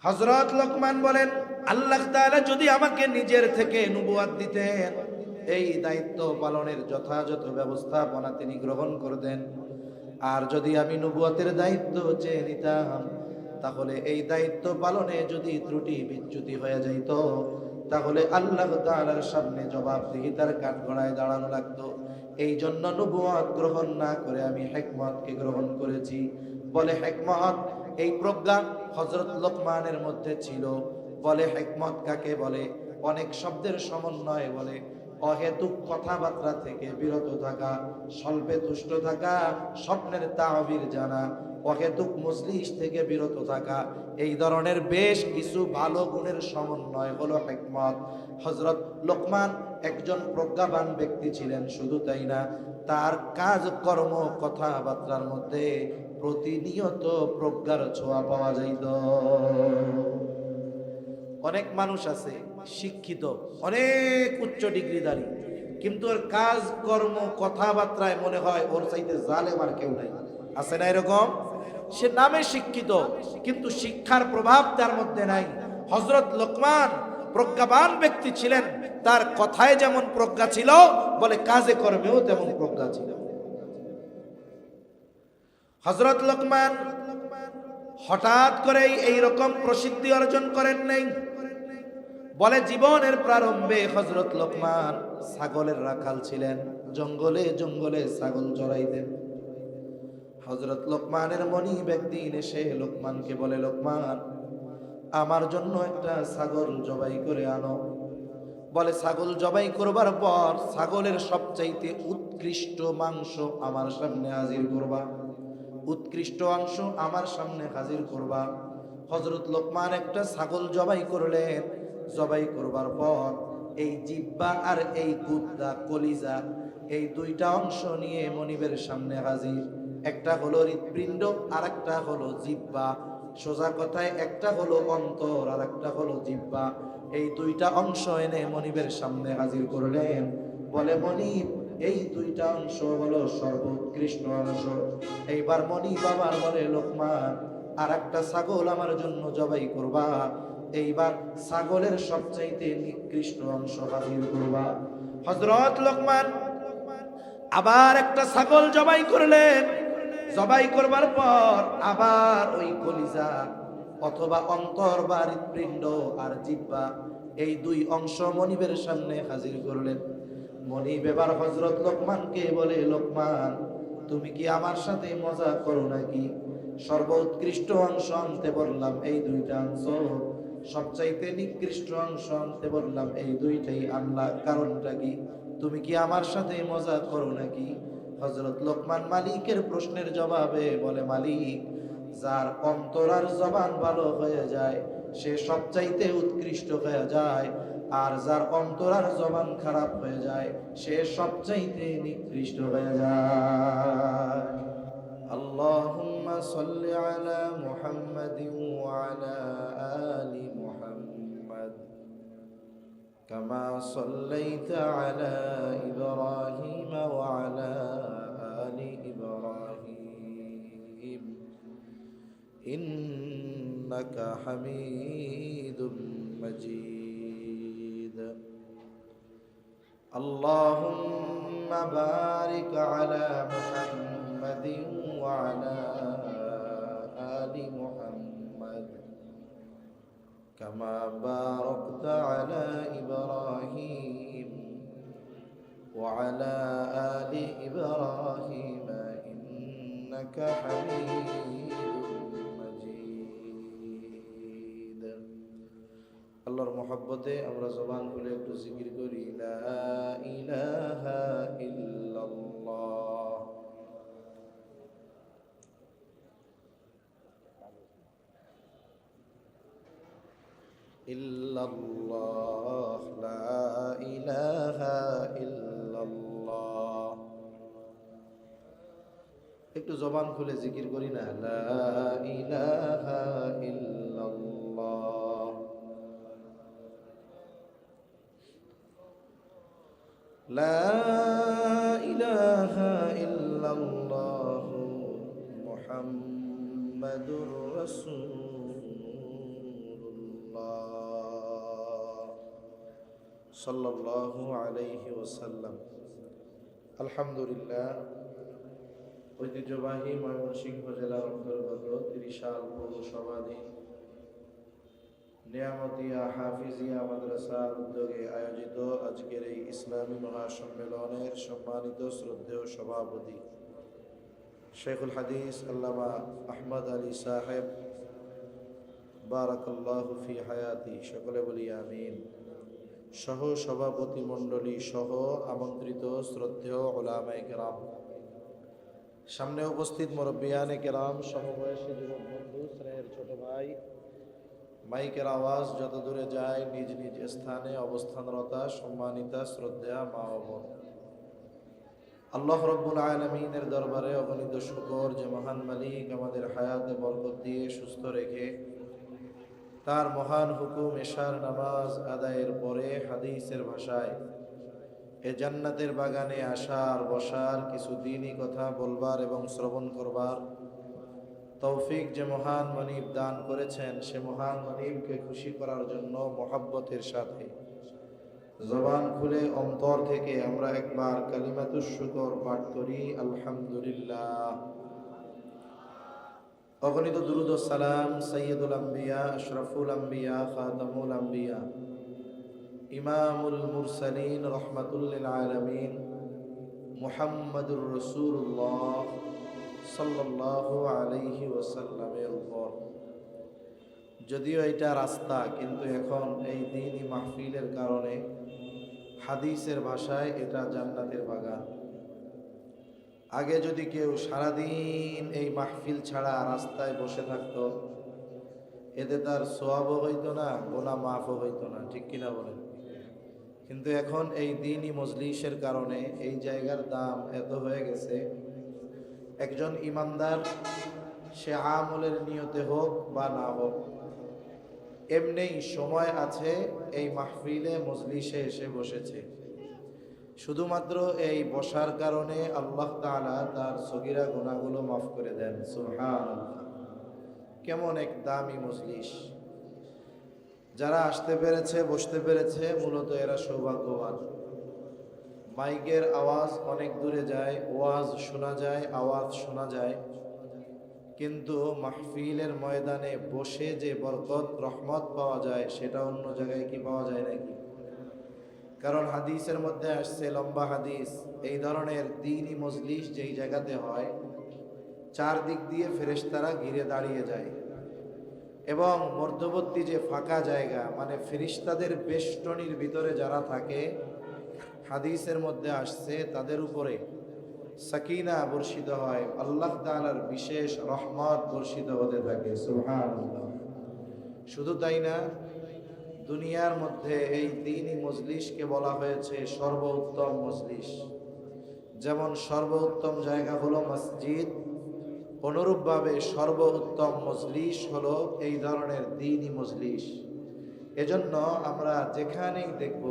হযরত লোকমান বলেন, আল্লাহ তাআলা যদি আমাকে নিজের থেকে নবুয়ত দিতেন, এই দায়িত্ব পালনের যথাযথ ব্যবস্থাপনা তিনি গ্রহণ করতেন। আর যদি আমি নবুয়তের দায়িত্ব চেয়ে নিতাম, তাহলে এই দায়িত্ব পালনে যদি ত্রুটি বিচ্যুতি হয়ে যাইত, তাহলে আল্লাহ তাআলার সামনে জবাবদিহিতার কাঠগড়ায় দাঁড়ানো লাগতো। এই জন্য নবুয়ত গ্রহণ না করে আমি হিকমতকে গ্রহণ করেছি। বলে হিকমত, এই প্রজ্ঞা হযরত লোকমানের মধ্যে ছিল। বলে হিকমত কাকে বলে? অনেক শব্দের সমন্বয় বলে। অহেতুক কথাবার্তা থেকে বিরত থাকা, স্বল্পে তুষ্ট থাকা, স্বপ্নের তাবির জানা, অহেতুক মজলিস থেকে বিরত থাকা, এই ধরনের বেশ কিছু ভালো গুণের সমন্বয় হলো হিকমত। হযরত লোকমান একজন প্রজ্ঞাবান ব্যক্তি ছিলেন। শুধু তাই না, তার কাজ কর্ম কথাবার্তার মধ্যে প্রতিনিয়ত প্রজ্ঞার ছোঁয়া পাওয়া যাইত। অনেক মানুষ আছে শিক্ষিত, অনেক উচ্চ ডিগ্রিধারী, কিন্তু ওর কাজ কর্ম কথাবার্তায় মনে হয় ওর চাইতে জালেম আর কেউ নাই। আছে না এরকম? সে নামে শিক্ষিত, কিন্তু শিক্ষার প্রভাব তার মধ্যে নাই। হযরত লোকমান প্রজ্ঞাবান ব্যক্তি ছিলেন। তার কথায় যেমন প্রজ্ঞা ছিল, বলে কাজে কর্মেও তেমন প্রজ্ঞা ছিল। হযরত লোকমান হঠাৎ করেই এইরকম প্রসিদ্ধি অর্জন করেন নাই। বলে জীবনের প্রারম্ভে হযরত লোকমান ছাগলের রাখাল ছিলেন। জঙ্গলে জঙ্গলে ছাগল চরাইতেন। হযরত লোকমানের মনিব একদিন এসে লোকমানকে বলে, লোকমান, আমার জন্য একটা ছাগল জবাই করে আনো। বলে ছাগল জবাই করবার পর ছাগলের সবচাইতে উৎকৃষ্ট মাংস আমার সামনে হাজির করবা, উৎকৃষ্ট অংশ আমার সামনে হাজির করবা। হযরত লোকমান একটা ছাগল জবাই করলেন। জবাই করবার পর এই জিহ্বা আর এই গুদ্দা কলিজা, এই দুইটা অংশ নিয়ে মনিবের সামনে হাজির। একটা হলো হৃৎপিণ্ড আর একটা হলো জিহ্বা। সোজা কথায় একটা হলো অন্তর আর একটা হলো জিহ্বা। এই দুইটা অংশ এনে মনিবের সামনে হাজির করলেন। বলে, মনিব, এই দুইটা অংশ হলো সর্বোৎকৃষ্ট অংশ। এইবার মনিব আবার বলে, লোকমান, আর একটা ছাগল আমার জন্য জবাই করবা। এইবার ছাগলের সবচাইতে নিকৃষ্ট অংশ হাজির করবা। হযরত লোকমান আবার একটা ছাগল জবাই করলেন। জবাই করবার পর আবার ওই কলিজা অথবা অন্তর বা হৃৎপিণ্ড আর জিহ্বা, এই দুই অংশ মনিবের সামনে হাজির করলেন। মনিব এবার হযরত লোকমানকে বলে, লোকমান, তুমি কি আমার সাথে মজা করো নাকি? সর্বোৎকৃষ্ট অংশ আনতে বললাম, এই দুইটা অংশ। সবচাইতে নিকৃষ্ট অংশ আনতে বললাম, এই দুইটাই আনলা। কারণটা কি? তুমি কি আমার সাথে মজা করো নাকি? হযরত লোকমান মালিকের প্রশ্নের জবাবে বলে, মালিক, যার অন্তর আর জবান ভালো হয়ে যায় সে সবচাইতে উৎকৃষ্ট হয়ে যায়, আর যার অন্তর আর জবান খারাপ হয়ে যায় সে সবচাইতে নিকৃষ্ট হয়ে যায়। আল্লাহুম্মা সাল্লি আলা মুহাম্মাদিন ওয়া আলা আলি মুহাম্মাদ কামা সাল্লাইতা আলা ইব্রাহিম ওয়া আলা আলি ইব্রাহিম ইন্নাকা হামিদুম মাজিদ। আল্লাহুম্মা বারিক আলা মুহাম্মাদিন ওয়া আলা আলি মুহাম্মাদ কামা বারাকতা আলা ইব্রাহিম ওয়া আলা আলি ইব্রাহিম ইন্নাকা হামিদুম মাজিদ। আল্লাহর মহব্বতে আমরা জবান খুলে একটু জিকির করি, লা ইলাহা ইল্লাল্লাহ। ইল্লাল্লাহ, লা ইলাহা ইল্লাল্লাহ। একটু জবান খুলে জিকির করি না, লা ইলাহা ইল্লাল্লাহ। লা ইলাহা ইল্লাল্লাহ মুহাম্মাদুর রাসূলুল্লাহ। সাল্লাল্লাহু আলাইহি ওয়াসাল্লাম। আলহামদুলিল্লাহ, ঐতিহ্যবাহী ময়মনসিংহ জেলার অন্তর্গত ত্রিশাল পৌরসভাধীন নিয়ামতিয়া হাফিজিয়া মাদ্রাসার উদ্যোগে আয়োজিত আজকের এই ইসলামী মহাসম্মেলনের সম্মানিত শ্রদ্ধেয় সভাপতি শেখুল হাদিস আল্লামা আহমদ আলী সাহেব বারাকাল্লাহু ফি হায়াতি, সকলে বলি আমিন। সহ সভাপতি মণ্ডলী সহ আমন্ত্রিত শ্রদ্ধেয় উলামায়ে কেরাম, সামনে উপস্থিত মুরব্বিয়ানে কেরাম, সমবয়সী যুবক বন্ধু, স্নেহের ছোট ভাই, মাইকের আওয়াজ যত দূরে যায় নিজ নিজ স্থানে অবস্থানরতা সম্মানিতা শ্রদ্ধেয়া মা ও বোন, আল্লাহ রব্বুল আলামিনের দরবারে অগণিত শুকর যে মহান মালিক আমাদের হায়াতে বরকত দিয়ে সুস্থ রেখে তার মহান হুকুম এশার নামাজ আদায়ের পরে হাদিসের ভাষায় এ জান্নাতের বাগানে আসার বসার কিছু দিনই কথা বলবার এবং শ্রবণ করবার তৌফিক যে মহান মনিব দান করেছেন, সে মহান মনিবকে খুশি করার জন্য মহাব্বতের সাথে জবান খুলে অন্তর থেকে আমরা একবার কালিমাতুশ শুকর পাঠ করি, আলহামদুলিল্লাহ। অগণিত দুরুদ ও সালাম সাইয়্যিদুল আম্বিয়া, আশরাফুল আম্বিয়া, খাতামুল আম্বিয়া, ইমামুল মুরসালিন, রহমাতুল লিল আলামিন, মুহাম্মাদুর রাসূলুল্লাহ সাল্লাল্লাহু আলাইহি ওয়াসাল্লামের উপর। যদিও এটা রাস্তা, কিন্তু এখন এই দ্বীনি মাহফিলের কারণে হাদিসের ভাষায় এটা জান্নাতের বাগান। আগে যদি কেউ সারাদিন এই মাহফিল ছাড়া রাস্তায় বসে থাকতো, এতে তার সওয়াবও হইতো না, গুনাহ মাফও হইতো না, ঠিক কিনা বলেন? কিন্তু এখন এই দ্বীনি মজলিসের কারণে এই জায়গার দাম এত হয়ে গেছে, একজন ইমানদার সে আমলের নিয়তে হোক বা না হোক, এমনিই সময় আছে এই মাহফিলে মজলিসে এসে বসেছে। শুধুমাত্র এই বসার কারণে আল্লাহ তাআলা তার সগীরা গুনাহগুলো মাফ করে দেন। সুবহানাল্লাহ, কেমন এক দামি মজলিস! যারা আসতে পেরেছে, বসতে পেরেছে, মূলত এরা সৌভাগ্যবান। মাইকের আওয়াজ অনেক দূরে যায়, ওয়াজ শোনা যায়, আওয়াজ শোনা যায়, কিন্তু মাহফিলের ময়দানে বসে যে বরকত রহমত পাওয়া যায় সেটা অন্য জায়গায় কি পাওয়া যায় নাকি? কারণ হাদিসের মধ্যে আসছে, লম্বা হাদিস, এই ধরনের দ্বীনি মজলিস যেই জায়গাতে হয় চারদিক দিয়ে ফেরেশতারা ঘিরে দাঁড়িয়ে যায়, এবং মধ্যবর্তী যে ফাঁকা জায়গা মানে ফেরেশতাদের বেষ্টনীর ভিতরে যারা থাকে, হাদিসের মধ্যে আসছে তাদের উপরে সাকিনা বর্ষিত হয়, আল্লাহ তাআলার বিশেষ রহমত বর্ষিত হতে থাকে। সুবহানাল্লাহ। শুধু তাই না, দুনিয়ার মধ্যে এই দ্বীনি মজলিসকে বলা হয়েছে সর্বোত্তম মজলিস। যেমন সর্বোত্তম জায়গা হলো মসজিদ, অনুরূপভাবে সর্বোত্তম মজলিস হলো এই ধরনের দ্বীনি মজলিস। এজন্য আমরা যেখানেই দেখব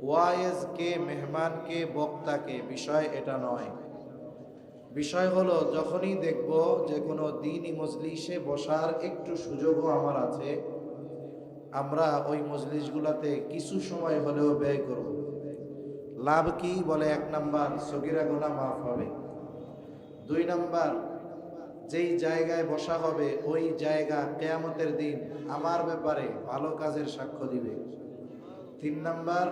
ওয়াইজকে, মেহমানকে, বক্তাকে, বিষয় এটা নয়। বিষয় হলো যখনই দেখব যে কোনো দ্বীনি মজলিসে বসার একটু সুযোগও আমার আছে, আমরা ওই মজলিসগুলোতে কিছু সময় হলেও ব্যয় করব। লাভ কি? বলে, 1 নাম্বার সগীরা গুনাহ মাফ হবে, 2 নাম্বার যেই জায়গায় বসা হবে ওই জায়গা কিয়ামতের দিন আমার ব্যাপারে ভালো কাজের সাক্ষ্য দিবে, 3 নাম্বার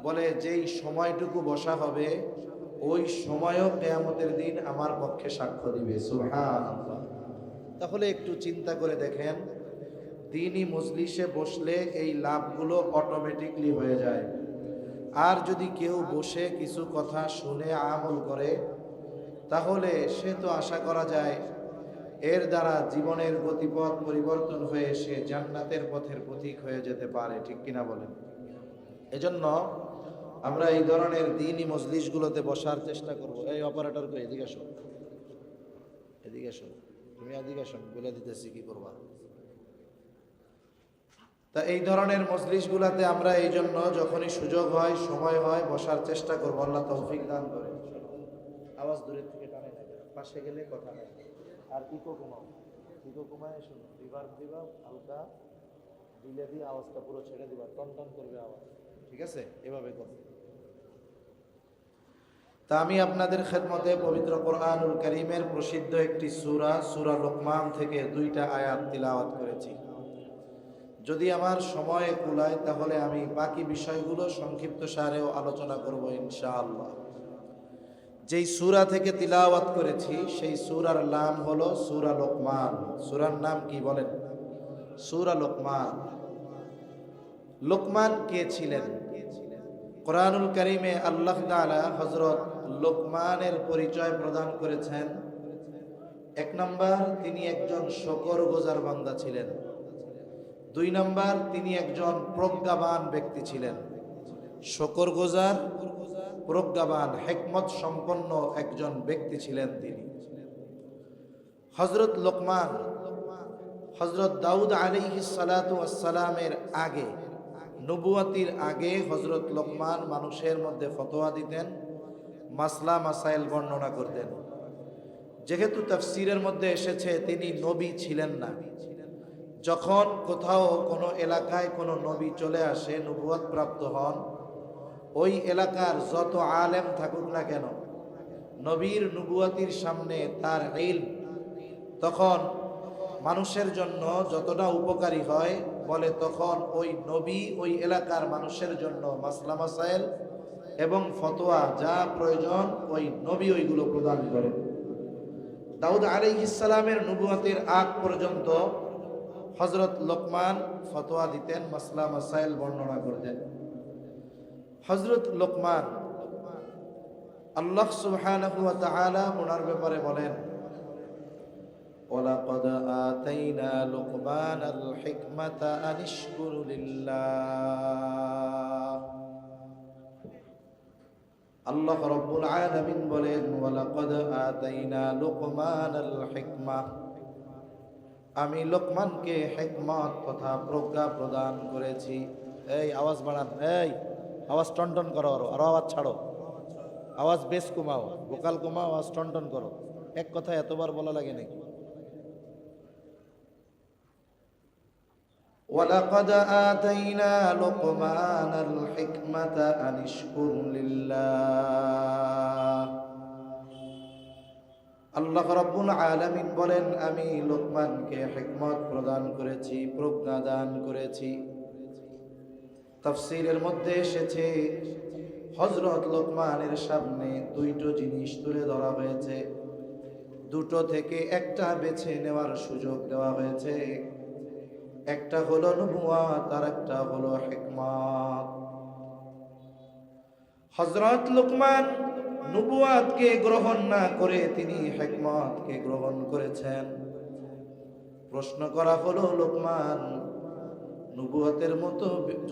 বলে যেই সময়টুকু বসা হবে ওই সময়ও কিয়ামতের দিন আমার পক্ষে সাক্ষ্য দিবে। সুবহানাল্লাহ। তাহলে একটু চিন্তা করে দেখেন, দ্বীনি মজলিসে বসলে এই লাভগুলো অটোমেটিকলি হয়ে যায়। আর যদি কেউ বসে কিছু কথা শুনে আমল করে, তাহলে সে তো আশা করা যায় এর দ্বারা জীবনের গতিপথ পরিবর্তন হয়ে সে জান্নাতের পথের পথিক হয়ে যেতে পারে, ঠিক কিনা বলেন? এজন্য আমরা এই ধরনের দ্বীনি মজলিসগুলোতে বসার চেষ্টা করব। এই অপারেটরকে এদিকে আসো, এদিকে আসো, তুমি এদিকে আসো, বলে দিতেছি কি করবা। তা এই ধরনের মজলিসগুলোতে আমরা এই জন্য যখনই সুযোগ হয়, সময় হয়, বসার চেষ্টা করব। আল্লাহ তৌফিক দান করে। আওয়াজ দূরের থেকে টানে না, পাশে গেলে কথা নেই। আর ইকো কমাও, ইকো কমায় শুনো, রিভার্ব দিবা হালকা, দিলে দিয়ে আওয়াজটা পুরো ছেড়ে দিবা, টন টন করবে আওয়াজ। ঠিক আছে, এভাবে করো। তা আমি আপনাদের খেদমতে পবিত্র কোরআনুল কারীমের প্রসিদ্ধ একটি সূরা সূরা লোকমান থেকে 2টা আয়াত তিলাওয়াত করেছি। যদি আমার সময় কুলায় তাহলে আমি বাকি বিষয়গুলো সংক্ষিপ্ত সারেও আলোচনা করব ইনশাআল্লাহ। যেই সূরা থেকে তিলাওয়াত করেছি সেই সূরার নাম হলো সূরা লোকমান। সূরার নাম কি বলেন? সূরা লোকমান। লোকমান কে ছিলেন? কোরআনুল কারীমে আল্লাহ তাআলা হযরত লোকমানের পরিচয় প্রদান করেছেন। 1 নাম্বার, তিনি একজন শুকরগুজার বান্দা ছিলেন। 2 নাম্বার, তিনি একজন প্রজ্ঞাবান ব্যক্তি ছিলেন। শুকরগুজার, প্রজ্ঞাবান, হিকমত সম্পন্ন একজন ব্যক্তি ছিলেন তিনি। হযরত লোকমান হযরত দাউদ আলাইহিস সালাতু ওয়াস সালামের আগে, নবুয়তির আগে হযরত লোকমান মানুষের মধ্যে ফতোয়া দিতেন, মাসলা মাসাইল বর্ণনা করতেন। যেহেতু তাফসীরের মধ্যে এসেছে তিনি নবী ছিলেন না, যখন কোথাও কোনো এলাকায় কোনো নবী চলে আসে, নবুয়ত প্রাপ্ত হন, ওই এলাকার যত আলেম থাকুক না কেন, নবীর নবুয়তির সামনে তার ইলম তখন মানুষের জন্য যতটা উপকারী হয়, বলে তখন ওই নবী ওই এলাকার মানুষের জন্য মাসলা মাসাইল এবং ফতোয়া যা প্রয়োজন ওই নবী ওইগুলো প্রদান করেন। দাউদ আলাইহিস সালামের নবুয়তের আগ পর্যন্ত হযরত লোকমান ফতোয়া দিতেন, মাসলা মাসাইল বর্ণনা করতেন। হযরত লোকমান, আল্লাহ সুবহানাহু ওয়া তাআলা ওনার ব্যাপারে বলেন, ওয়ালাকাদ আতাইনা লুকমানাল হিকমাতা আনিশকুর লিল্লাহ। আল্লাহ রাব্বুল আলামিন বলেন, ওয়ালাকাদ আতাইনা লুকমানাল হিকমা, আমি লোকমানকে হিকমত তথা প্রজ্ঞা প্রদান করেছি। এই আওয়াজ বাড়ান, এই আওয়াজ টনটন করো, আরো আওয়াজ ছাড়ো, আওয়াজ বেশ কমাও, ভোকাল কমাও, আওয়াজ টনটন করো। এক কথা এতবার বলা লাগে নাকি? ওয়ালাকাদ আতাইনা লুকমানাল হিকমাতা আনিশকুর লিল্লাহ। আল্লাহ রাব্বুল আলামিন বলেন, আমি লোকমানকে হিকমত প্রদান করেছি, প্রজ্ঞা দান করেছি। তাফসীরের মধ্যে এসেছে হযরত লোকমানের সামনে 2টো জিনিস তুলে ধরা হয়েছে, 2টো থেকে একটা বেছে নেওয়ার সুযোগ দেওয়া হয়েছে। একটা হলো নবুয়ত আর একটা হলো হিকমত। হযরত লোকমান নবুয়তকে গ্রহণ না করে তিনি হিকমতকে গ্রহণ করেছেন। প্রশ্ন করা হলো, লোকমান, নবুয়তের মতো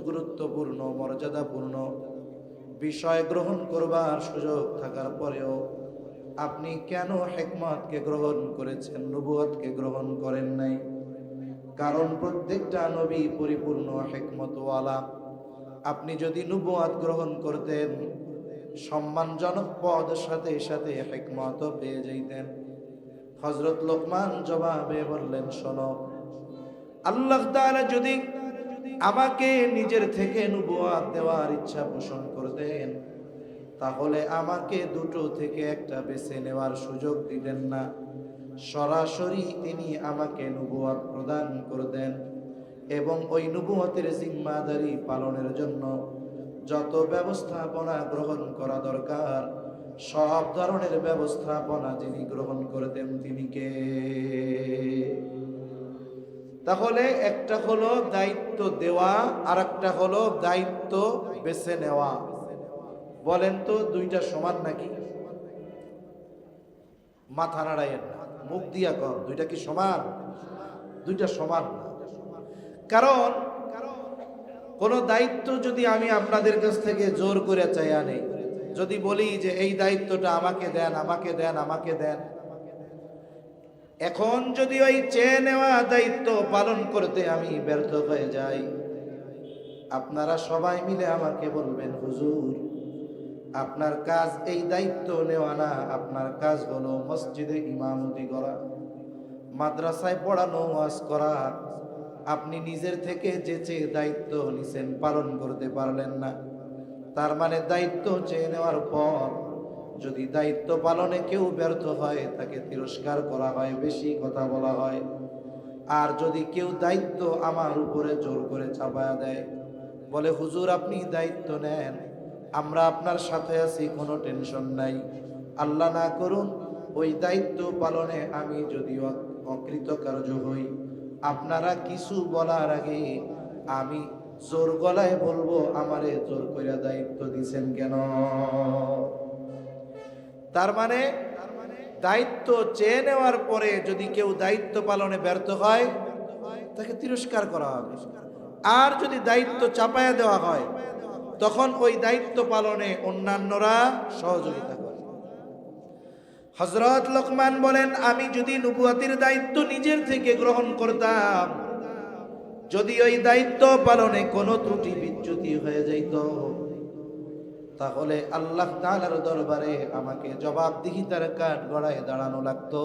গুরুত্বপূর্ণ মর্যাদাপূর্ণ বিষয় গ্রহণ করবার সুযোগ থাকার পরেও আপনি কেন হিকমতকে গ্রহণ করেছেন, নবুয়তকে গ্রহণ করেন নাই? কারণ প্রত্যেকটা নবী পরিপূর্ণ হিকমতওয়ালা। আপনি যদি নবুয়ত গ্রহণ করতেন, সম্মানজনক পদ সাথে সাথে হিকমতও পেয়ে যাইতেন। হযরত লোকমান জবাবে বললেন, শোনো, আল্লাহ তাআলা যদি আমাকে নিজের থেকে নবুয়ত দেওয়ার ইচ্ছা পোষণ করতেন, তাহলে আমাকে 2টো থেকে একটা বেছে নেওয়ার সুযোগ দিতেন না, সরাসরি তিনি আমাকে নবুয়ত প্রদান করতেন এবং ওই নবুয়তের জিম্মাদারি পালনের জন্য যত ব্যবস্থাপনা গ্রহণ করা দরকার সব ধরনের ব্যবস্থাপনা যিনি গ্রহণ করতেন তিনি কে? তাহলে একটা হলো দায়িত্ব দেওয়া আর একটা হলো দায়িত্ব বেছে নেওয়া। বলেন তো 2টা সমান নাকি? মাথা নাড়াইয়েন না, মুখ দিয়া কর, 2টা কি সমান? 2টা সমান না। কারণ কোন দায়িত্ব যদি আমি আপনাদের কাছ থেকে জোর করে চাইয়া নেই, যদি বলি যে এই দায়িত্বটা আমাকে দেন, আমাকে দেন, আমাকে দেন, এখন যদি ওই চেয়ে নেওয়া দায়িত্ব পালন করতে আমি ব্যর্থ হয়ে যাই, আপনারা সবাই মিলে আমাকে বলবেন, হুজুর আপনার কাজ এই দায়িত্ব নেওয়া না, আপনার কাজ হলো মসজিদে ইমামতি করা, মাদ্রাসায় পড়ানো, ওয়াজ করা। আপনি নিজের থেকে যে দায়িত্ব নিছেন পালন করতে পারলেন না। তার মানে দায়িত্ব চেয়ে নেওয়ার পর যদি দায়িত্ব পালনে কেউ ব্যর্থ হয় তাকে তিরস্কার করা হয়, বেশি কথা বলা হয়। আর যদি কেউ দায়িত্ব আমার উপরে জোর করে চাপায়া দেয়, বলে হুজুর আপনি দায়িত্ব নেন, আমরা আপনার সাথে আছি, কোনো টেনশন নাই, আল্লাহ না করুন ওই দায়িত্ব পালনে আমি যদি অকৃতকার্য হই, আপনারা কিছু বলার আগে আমি জোর গলায় বলবো আমারে জোর করে দায়িত্ব দিছেন কেন। তার মানে দায়িত্ব চেয়ে নেওয়ার পরে যদি কেউ দায়িত্ব পালনে ব্যর্থ হয় তাকে তিরস্কার করা হবে। আর যদি দায়িত্ব চাপায়া দেওয়া হয় তখন ওই দায়িত্ব পালনে অন্যান্যরা সহযোগিতা করে। হযরত লোকমান বলেন, আমি যদি নবুয়তের দায়িত্ব নিজের থেকে গ্রহণ করতাম, যদি ওই দায়িত্ব পালনে কোনো ত্রুটি বিচ্যুতি হয়ে যাইত, তাহলে আল্লাহ তাআলার দরবারে আমাকে জবাবদিহিতার কাঠ গড়ায় দাঁড়ানো লাগতো।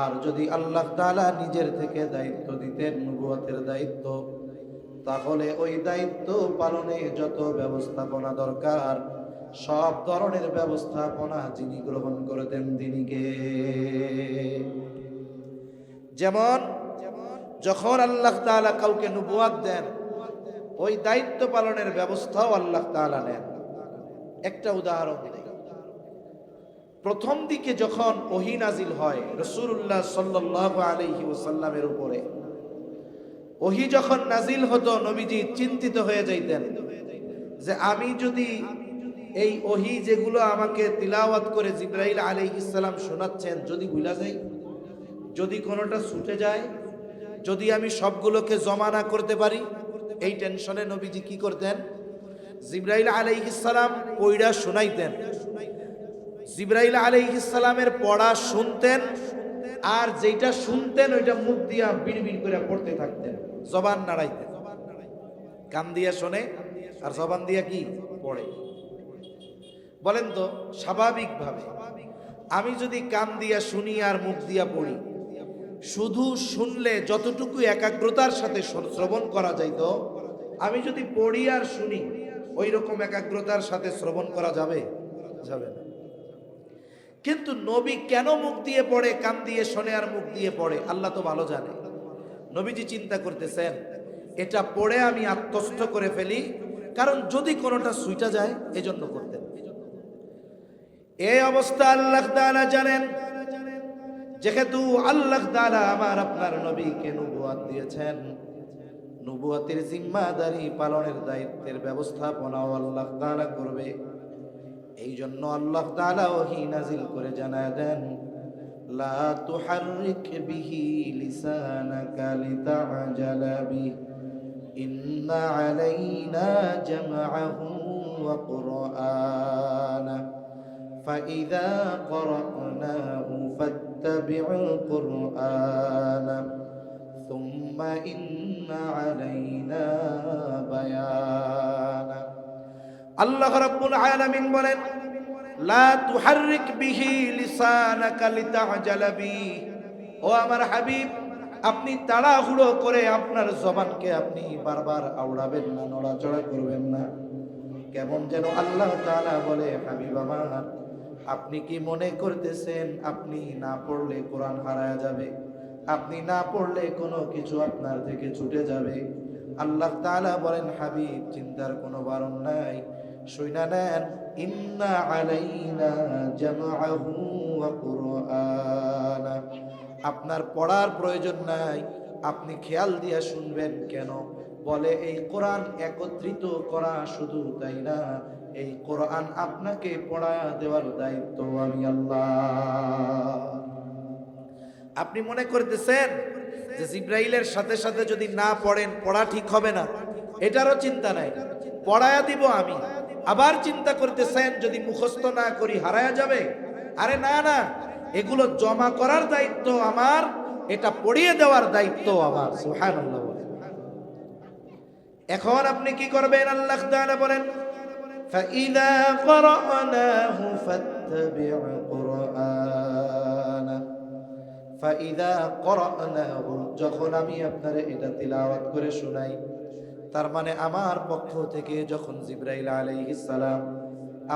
আর যদি আল্লাহ তাআলা নিজের থেকে দায়িত্ব দিতেন নবুয়তের দায়িত্ব, তাহলে ওই দায়িত্ব পালনে যত ব্যবস্থাপনা দরকার সব ধরনের ব্যবস্থাপনা যিনি গ্রহণ করতেন তিনিকে। যেমন যখন আল্লাহ তাআলা কাউকে নবুয়ত দেন, ওই দায়িত্ব পালনের ব্যবস্থাও আল্লাহ তাআলা নেন। একটা উদাহরণ দিই। প্রথম দিকে যখন ওহী নাজিল হয় রাসূলুল্লাহ সাল্লাল্লাহু আলাইহি ওয়াসাল্লামের উপরে, ওহী যখন নাজিল হতো নবীজি চিন্তিত হয়ে যাইতেন যে আমি যদি এই ওহী যেগুলো আমাকে তিলাওয়াত করে জিবরাইল আলাইহিস সালাম শোনাচ্ছেন যদি ভুলা যাই, যদি কোনোটা ছুটে যায়, যদি আমি সবগুলোকে জমা না করতে পারি, এই টেনশনে নবীজি কি করতেন, জিবরাইল আলাইহিস সালাম পড়া শোনাইতেন, জিবরাইল আলাইহিস সালামের পড়া শুনতেন, আর যেটা শুনতেন ওইটা মুখ দিয়া বিড়বিড় করে পড়তে থাকতেন, জবান নাড়াইতেন। কান দিয়া শোনে আর জবান দিয়া কি পড়ে। বলেন তো স্বাভাবিকভাবে আমি যদি কান দিয়া শুনি আর মুখ দিয়া পড়ি, শুধু শুনলে যতটুকু একাগ্রতার সাথে শ্রবণ করা যাইতো, আমি যদি পড়ি আর শুনি ওই রকম একাগ্রতার সাথে শ্রবণ করা যাবে? যাবে না। কিন্তু নবী কেন মুখ দিয়ে পড়ে, কান দিয়ে শোনে আর মুখ দিয়ে পড়ে, আল্লাহ তো ভালো জানে। নবীজি চিন্তা করতেছেন এটা পড়ে আমি আত্মস্থ করে ফেলি, কারণ যদি কোনোটা ছুটা যায় এজন্য করতেন। এই অবস্থা আল্লাহ তাআলা জানেন। যেহেতু আল্লাহ তাআলা আমার আপনার নবীকে নবুয়ত দিয়েছেন, নবুয়তের জিম্মাদারি পালনের দায়িত্বের ব্যবস্থাপনাও আল্লাহ তাআলা করবে। এই জন্য আল্লাহ তাআলা ওহী নাজিল করে জানায় দেন, লা তুহাররিক বিহি লিসানাকা লিতা'জালা বিহি ইন্না আলাইনা জামআহু ওয়া কুরআনা ফাইযা ক্বরা'নাহু ফাত্তাবি' কুরআনা সুম্মা ইন্না আলাইনা বায়ানা। আল্লাহ রাব্বুল আলামিন বলেন, লা তুহাররিক বিহি লিসানাকা লিতা'জালা বিহি, ও আমার হাবিব আপনি তাড়াহুড়ো করে আপনার জবানকে আপনি বারবার আওড়াবেন না, নড়াচড়া করবেন না। কেমন যেন আল্লাহ তাআলা বলে, হাবিব আমার আপনি কি মনে করতেছেন আপনি না পড়লে কোরআন হারায়া যাবে, আপনি না পড়লে কোনো কিছু আপনার থেকে ছুটে যাবে? আল্লাহ তাআলা বলেন, হাবিব চিন্তার কোনো বারণ নাই, শুইনা নেন, ইন্না আলাইনা জামআহু ওয়া কুরআনা, আপনার পড়ার প্রয়োজন নাই, আপনি খেয়াল দিয়ে শুনবেন। কেন? বলে এই কোরআন একত্রিত করা, শুধু তাই না, এই কোরআন আপনাকে পড়া দেওয়ার দায়িত্ব আমি আল্লাহ। আপনি মনে করতেছেন যে জিবরাইলের সাথে সাথে যদি না পড়েন পড়া ঠিক হবে না, এটারও চিন্তা নাই, পড়ায়া দিব আমি। আবার চিন্তা করতেছেন যদি মুখস্থ না করি হারায়া যাবে। আরে না না, এগুলো জমা করার দায়িত্ব আমার, এটা পড়িয়ে দেওয়ার দায়িত্ব আমার। সুবহানাল্লাহ। এখন আপনি কি করবেন? আল্লাহ তাআলা বলেন, ফাইযা ক্বরা'নাহু ফাত্তাবি' কুরআনা, ফাইযা ক্বরা'নাহু, যখন আমি আপনারে এটা তিলাওয়াত করে শোনাই, তার মানে আমার পক্ষ থেকে যখন জিবরাইল আলাইহিস সালাম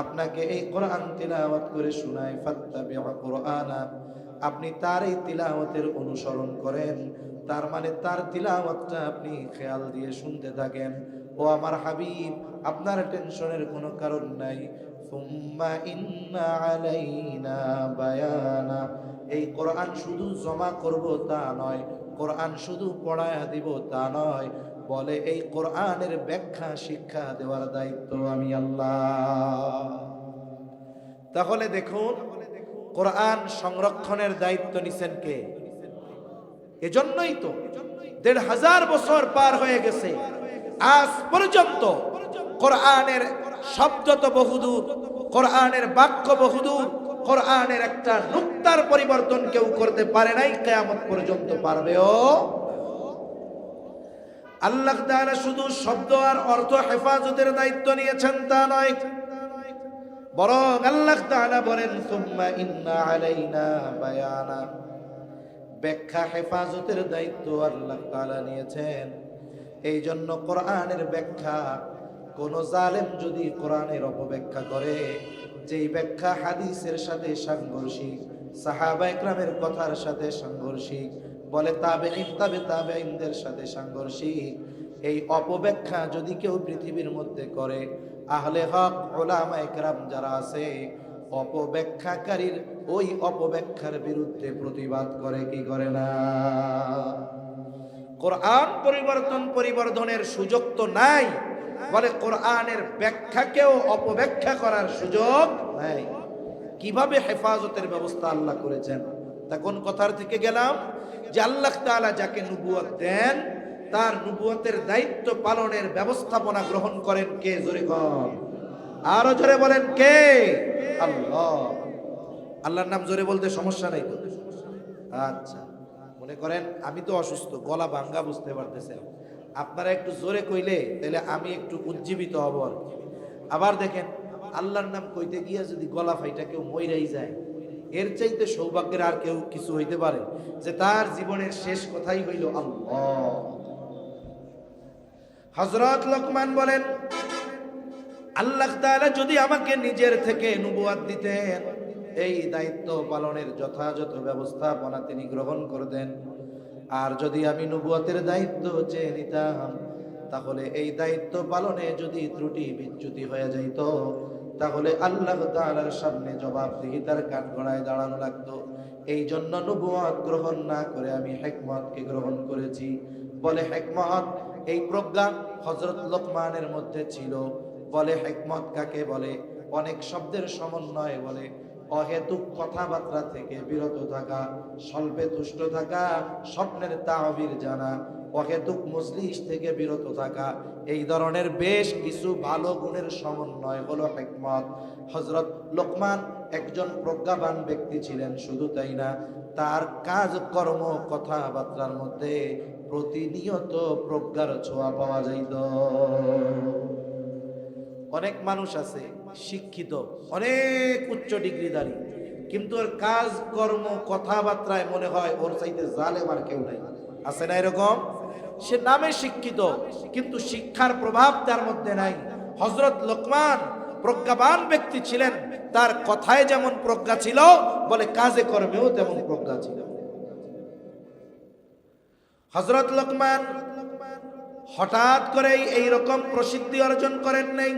আপনাকে এই কোরআন তিলাওয়াত করে শোনায়, ফাত্তাবিউ কুরআনা, আপনি তার এই তিলাওয়াতের অনুসরণ করেন। তার মানে তার তিলাওয়াতটা আপনি খেয়াল দিয়ে শুনতে থাকেন। ও আমার হাবিব, আপনার টেনশনের কোনো কারণ নাই। সুম্মা ইন্না আলাইনা বায়ানা, এই কোরআন শুধু জমা করব তা নয়, কোরআন শুধু পড়ায়া দিব তা নয়, বলে এই কোরআনের ব্যাখ্যা শিক্ষা দেওয়ার দায়িত্ব আমি আল্লাহ। তাহলে দেখুন, কোরআন সংরক্ষণের দায়িত্ব নিছেন কে? এজন্যই তো ১৫০০ বছর পার হয়ে গেছে, আজ পর্যন্ত কোরআনের শব্দ তো বহুদূর, কোরআনের বাক্য বহুদূর, কোরআনের একটা নুক্তার পরিবর্তন কেউ করতে পারে নাই, কিয়ামত পর্যন্ত পারবেও। আল্লাহ তাআলা শুধু শব্দ আর অর্থ হেফাজতের দায়িত্ব নিয়েছেন তা নয়, বরং আল্লাহ তাআলা বলেন সুম্মা ইন্না আলাইনা বায়ানা, ব্যাখ্যা হেফাজতের দায়িত্ব আল্লাহ তাআলা নিয়েছেন। এই জন্য কোরআনের ব্যাখ্যা, কোন জালেম যদি কোরআনের অপব্যাখ্যা করে, যেই ব্যাখ্যা হাদিসের সাথে সাংঘর্ষিক, সাহাবা ইকরামের কথার সাথে সাংঘর্ষিক, বলে তাবেঈনদের সাথে সাংঘর্ষিক, এই অপব্যাখ্যা যদি কেউ পৃথিবীর মধ্যে করে, আহলে হক উলামা ইকরাম যারা আছে, অপব্যাখ্যাকারীর ওই অপব্যাখ্যার বিরুদ্ধে প্রতিবাদ করে কি করে না? কোরআন পরিবর্তনের সুযোগ তো নাই, বলে কোরআনের ব্যাখ্যাকেও অপব্যাখ্যা করার সুযোগ নাই। কিভাবে হেফাজতের ব্যবস্থা আল্লাহ করেছেন? তা কোন কথার থেকে গেলাম, যে আল্লাহ তাআলা যাকে নবুয়ত দেন, তার নবুয়তের দায়িত্ব পালনের ব্যবস্থাপনা গ্রহণ করেন কে? জোরে বলেন, আরো জোরে বলেন কে? আল্লাহ। আল্লাহর নাম জোরে বলতে সমস্যা নাই তো? আচ্ছা, মনে করেন আমি তো অসুস্থ, গলা ভাঙ্গা, বুঝতে পারতেছেন, আপনারা একটু জোরে কইলে তাহলে আমি একটু উজ্জীবিত হব। আবার দেখেন, আল্লাহর নাম কইতে গিয়া যদি গলা ফাইটা কেউ মইরাই যায়, এর চাইতে সৌভাগ্যের আর কেউ কিছু হইতে পারে? যে তার জীবনের শেষ কথাই হইল আল্লাহ। হযরত লোকমান বলেন, আল্লাহ তাআলা যদি আমাকে নিজের থেকে নবুয়ত দিতেন, এই দায়িত্ব পালনের যথাযথ ব্যবস্থাপনা তিনি গ্রহণ করতেন। আর যদি আমি নবুয়তের দায়িত্ব চেয়ে নিতাম, তাহলে এই দায়িত্ব পালনে যদি ত্রুটি বিচ্যুতি হয়ে যাইত, তাহলে আল্লাহ তাআলার সামনে জবাবদিহিতার কাঠগড়ায় দাঁড়ানো লাগতো। এই জন্য নবুয়ত গ্রহণ না করে আমি হিকমতকে গ্রহণ করেছি। বলে হিকমত, এই প্রজ্ঞা হযরত লোকমানের মধ্যে ছিল। বলে হিকমত কাকে বলে? অনেক শব্দের সমন্বয় বলে। অহেতুক কথাবার্তা থেকে বিরত থাকা, স্বল্পে তুষ্ট থাকা, স্বপ্নের তাবির জানা, অহেতুক মজলিস থেকে বিরত থাকা, এই ধরনের বেশ কিছু ভালো গুণের সমন্বয় হলো হিকমত। হযরত লোকমান একজন প্রজ্ঞাবান ব্যক্তি ছিলেন, শুধু তাই না, তার কাজ কর্ম কথাবার্তার মধ্যে প্রতিনিয়ত প্রজ্ঞার ছোঁয়া পাওয়া যাইত। অনেক মানুষ আছে শিক্ষিত, অনেক উচ্চ ডিগ্রিধারী, কিন্তু ওর কাজ কর্ম কথাবার্তায় মনে হয় ওর চাইতে জালেম আর কেউ নাই। আছে না এরকম? সে নামে শিক্ষিত, কিন্তু শিক্ষার প্রভাব তার মধ্যে নাই। হযরত লোকমান প্রজ্ঞাবান ব্যক্তি ছিলেন, তার কথায় যেমন প্রজ্ঞা ছিল, বলে কাজে কর্মেও তেমন প্রজ্ঞা ছিল। হযরত লোকমান হঠাৎ করেই এইরকম প্রসিদ্ধি অর্জন করেন নাই।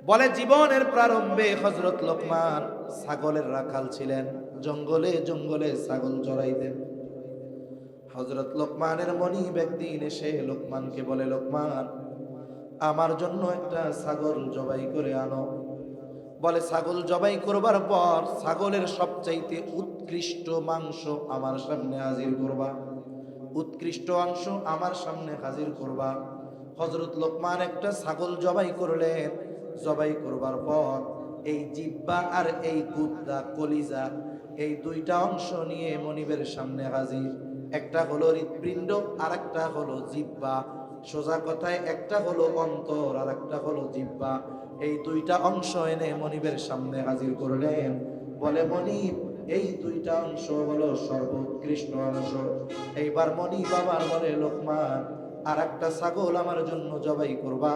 বলে জীবনের প্রারম্ভে হযরত লোকমান ছাগলের রাখাল ছিলেন, জঙ্গলে জঙ্গলে ছাগল চরাইতেন। হযরত লোকমানের মনিব একদিন এসে লোকমানকে বলে, লোকমান, আমার জন্য একটা ছাগল জবাই করে আনো। বলে ছাগল জবাই করবার পর ছাগলের সবচাইতে উৎকৃষ্ট মাংস আমার সামনে হাজির করবা, উৎকৃষ্ট অংশ আমার সামনে হাজির করবা। হযরত লোকমান একটা ছাগল জবাই করলেন। জবাই করবার পর এই জিহ্বা আর এই গুদ্দা, কলিজা, এই দুইটা অংশ নিয়ে মনিবের সামনে হাজির। একটা হলো হৃৎপিণ্ড আর একটা হলো জিহ্বা। সোজা কথায় একটা হলো অন্তর আর একটা হলো জিহ্বা। এই দুইটা অংশ এনে মনিবের সামনে হাজির করলেন। বলে, মনিব, এই দুইটা অংশ হলো সর্বোৎকৃষ্ট অংশ। এইবার মনিব আবার বলে, লোকমান, আর একটা ছাগল আমার জন্য জবাই করবা।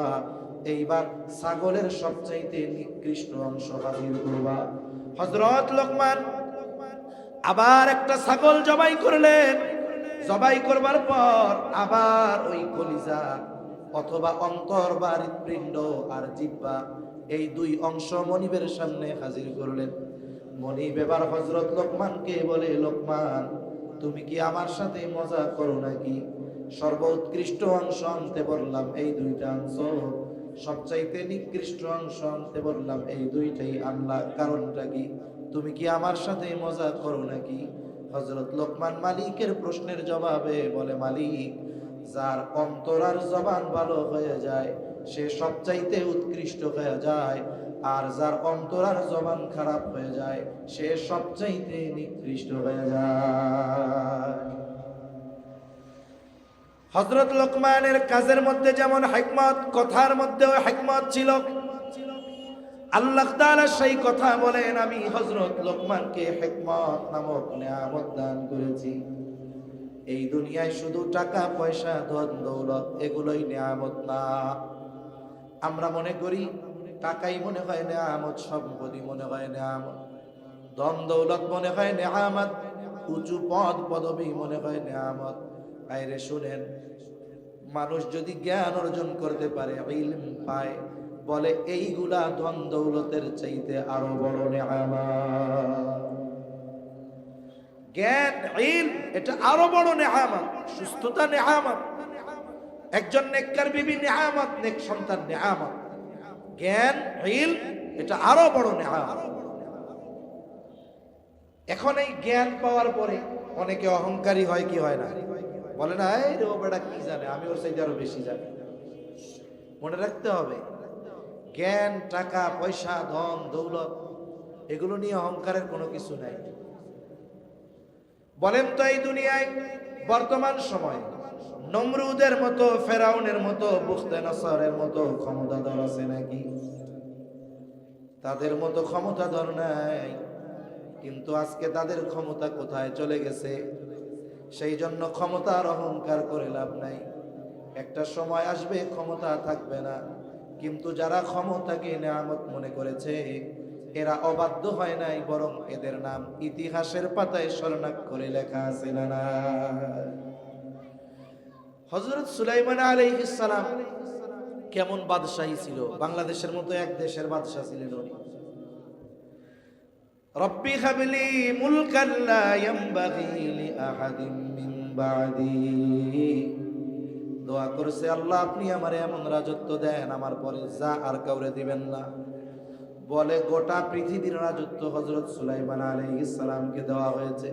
এইবার ছাগলের সবচাইতে নিকৃষ্ট অংশ হাজির করবা। হযরত লোকমান আবার একটা ছাগল জবাই করলেন। জবাই করবার পর আবার ওই কলিজা অথবা অন্তর বা হৃৎপিণ্ড আর জিহ্বা, এই দুই অংশ মনিবের সামনে হাজির করলেন। মনিব এবার হযরত লোকমানকে বলে, লোকমান, তুমি কি আমার সাথে মজা করো নাকি? সর্বোৎকৃষ্ট অংশ আনতে বললাম, এই দুইটা আনছো। সবচাইতে নিকৃষ্ট অংশ আনতে বললাম, এই দুইটাই আনলা। কারণটা কি? তুমি কি আমার সাথে মজা করো নাকি? হযরত লোকমান মালিকের প্রশ্নের জবাবে বলে, মালিক, যার অন্তর আর জবান ভালো হয়ে যায় সে সবচাইতে উৎকৃষ্ট হয়ে যায়, আর যার অন্তর আর জবান খারাপ হয়ে যায় সে সবচাইতে নিকৃষ্ট হয়ে যায়। হযরত লোকমানের কাজের মধ্যে যেমন হিকমত, কথার মধ্যেও হিকমত ছিল। আল্লাহ তাআলা সেই কথা বলেন, আমি হযরত লোকমানকে হিকমত নামক নিয়ামত দান করেছি। এই দুনিয়ায় শুধু টাকা পয়সা ধন দৌলত এগুলোই নিয়ামত না। আমরা মনে করি টাকাই মনে হয় নিয়ামত, সম্পত্তি মনে হয় নিয়ামত, ধন দৌলত মনে হয় নিয়ামত, উঁচু পদ পদবী মনে হয় নিয়ামত। আইরে শুনেন, মানুষ যদি জ্ঞান অর্জন করতে পারে, ইলম পায়, বলে এইগুলা ধন দৌলতের চাইতে আরো বড় নিয়ামত। জ্ঞান, ইলম, এটা আরো বড় নিয়ামত। সুস্থতা নিয়ামত, একজন নেককার বিবি নিয়ামত, নেক সন্তান নিয়ামত। জ্ঞান, ইলম, এটা আরো বড় নিয়ামত। এখন এই জ্ঞান পাওয়ার পরে অনেকে অহংকারী হয় কি হয় না? বলে না, এই রে ও বেটা কি জানে, আমি ওর চাইতে আরো বেশি জানি। মনে রাখতে হবে, জ্ঞান, টাকা পয়সা, ধন দৌলত এগুলো নিয়ে অহংকারের কোনো কিছু নাই। বলেন তো, এই দুনিয়ায় বর্তমান সময় নমরুদের মতো, ফেরাউনের মতো, বুখতে নসরের মতো ক্ষমতাধর আছে নাকি? তাদের মতো ক্ষমতাধর নাই। কিন্তু আজকে তাদের ক্ষমতা কোথায় চলে গেছে? সেই জন্য ক্ষমতার অহংকার করে লাভ নাই। একটা সময় আসবে ক্ষমতা থাকবে না। কিন্তু যারা ক্ষমতাকে নিয়ামত মনে করেছে এরা অবাধ্য হয় নাই, বরং এদের নাম ইতিহাসের পাতায় স্বর্ণাক্ষরে লেখা আছে না? হযরত সুলাইমান আলাইহিস সালাম কেমন বাদশাহী ছিল! বাংলাদেশের মতো এক দেশের বাদশা ছিলেন উনি। রব্বি হাবলি মুলকান লা ইয়ানবাগি লিআহাদিন মিন বাদি। দোয়া করেছে, আল্লাহ আপনি আমারে এমন রাজত্ব দেন আমার পরে যা আর কাউরে দিবেন না। বলে গোটা পৃথিবীর রাজত্ব হযরত সুলাইমান আলাইহিস সালামকে দেওয়া হয়েছে।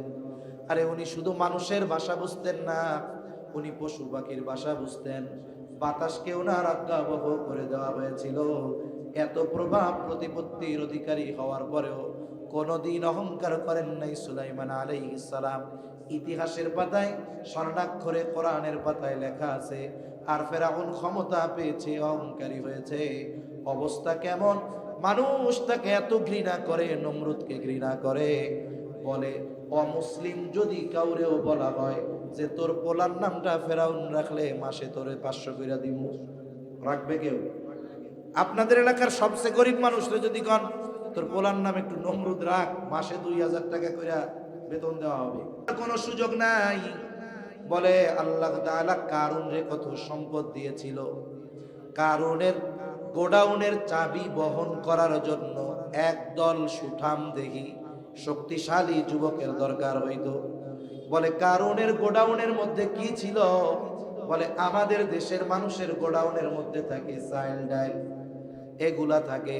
আরে উনি শুধু মানুষের ভাষা বুঝতেন না, উনি পশু পাখির ভাষা বুঝতেন। বাতাসকে ওনার আজ্ঞাবহ করে দেওয়া হয়েছিল। এত প্রভাব প্রতিপত্তির অধিকারী হওয়ার পরেও কোনদিন অহংকার করেন নাই সুলাইমান আলাইহিস সালাম। ইতিহাসের পাতায় স্বর্ণাক্ষরে কোরআনের পাতায় লেখা আছে। আর ফেরাউন ক্ষমতা পেয়েছে, অহংকারী হয়েছে। অবস্থা কেমন? মানুষ তাকে এত ঘৃণা করে, নমরুদকে ঘৃণা করে। বলে, অমুসলিম যদি কাউরেও বলা হয় যে তোর পোলার নামটা ফেরাউন রাখলে মাসে তোরে 500 কইরা দিব, রাখবে কেউ? আপনাদের এলাকার সবচেয়ে গরিব মানুষরা যদি কন তোর পোলার নাম একটু নমরুদ রাখ, মাসে 2000 টাকা কইরা বেতন দেওয়া হবে, কোনো সুযোগ নাই। বলে আল্লাহ তাআলা কারুনরে কত সম্পদ দিয়েছিল। কারুনের গোডাউনের চাবি বহন করার জন্য একদল সুঠাম দেহি শক্তিশালী যুবকের দরকার হইতো। বলে কারুনের গোডাউনের মধ্যে কি ছিল? বলে আমাদের দেশের মানুষের গোডাউনের মধ্যে থাকে চাল ডাল, এগুলা থাকে।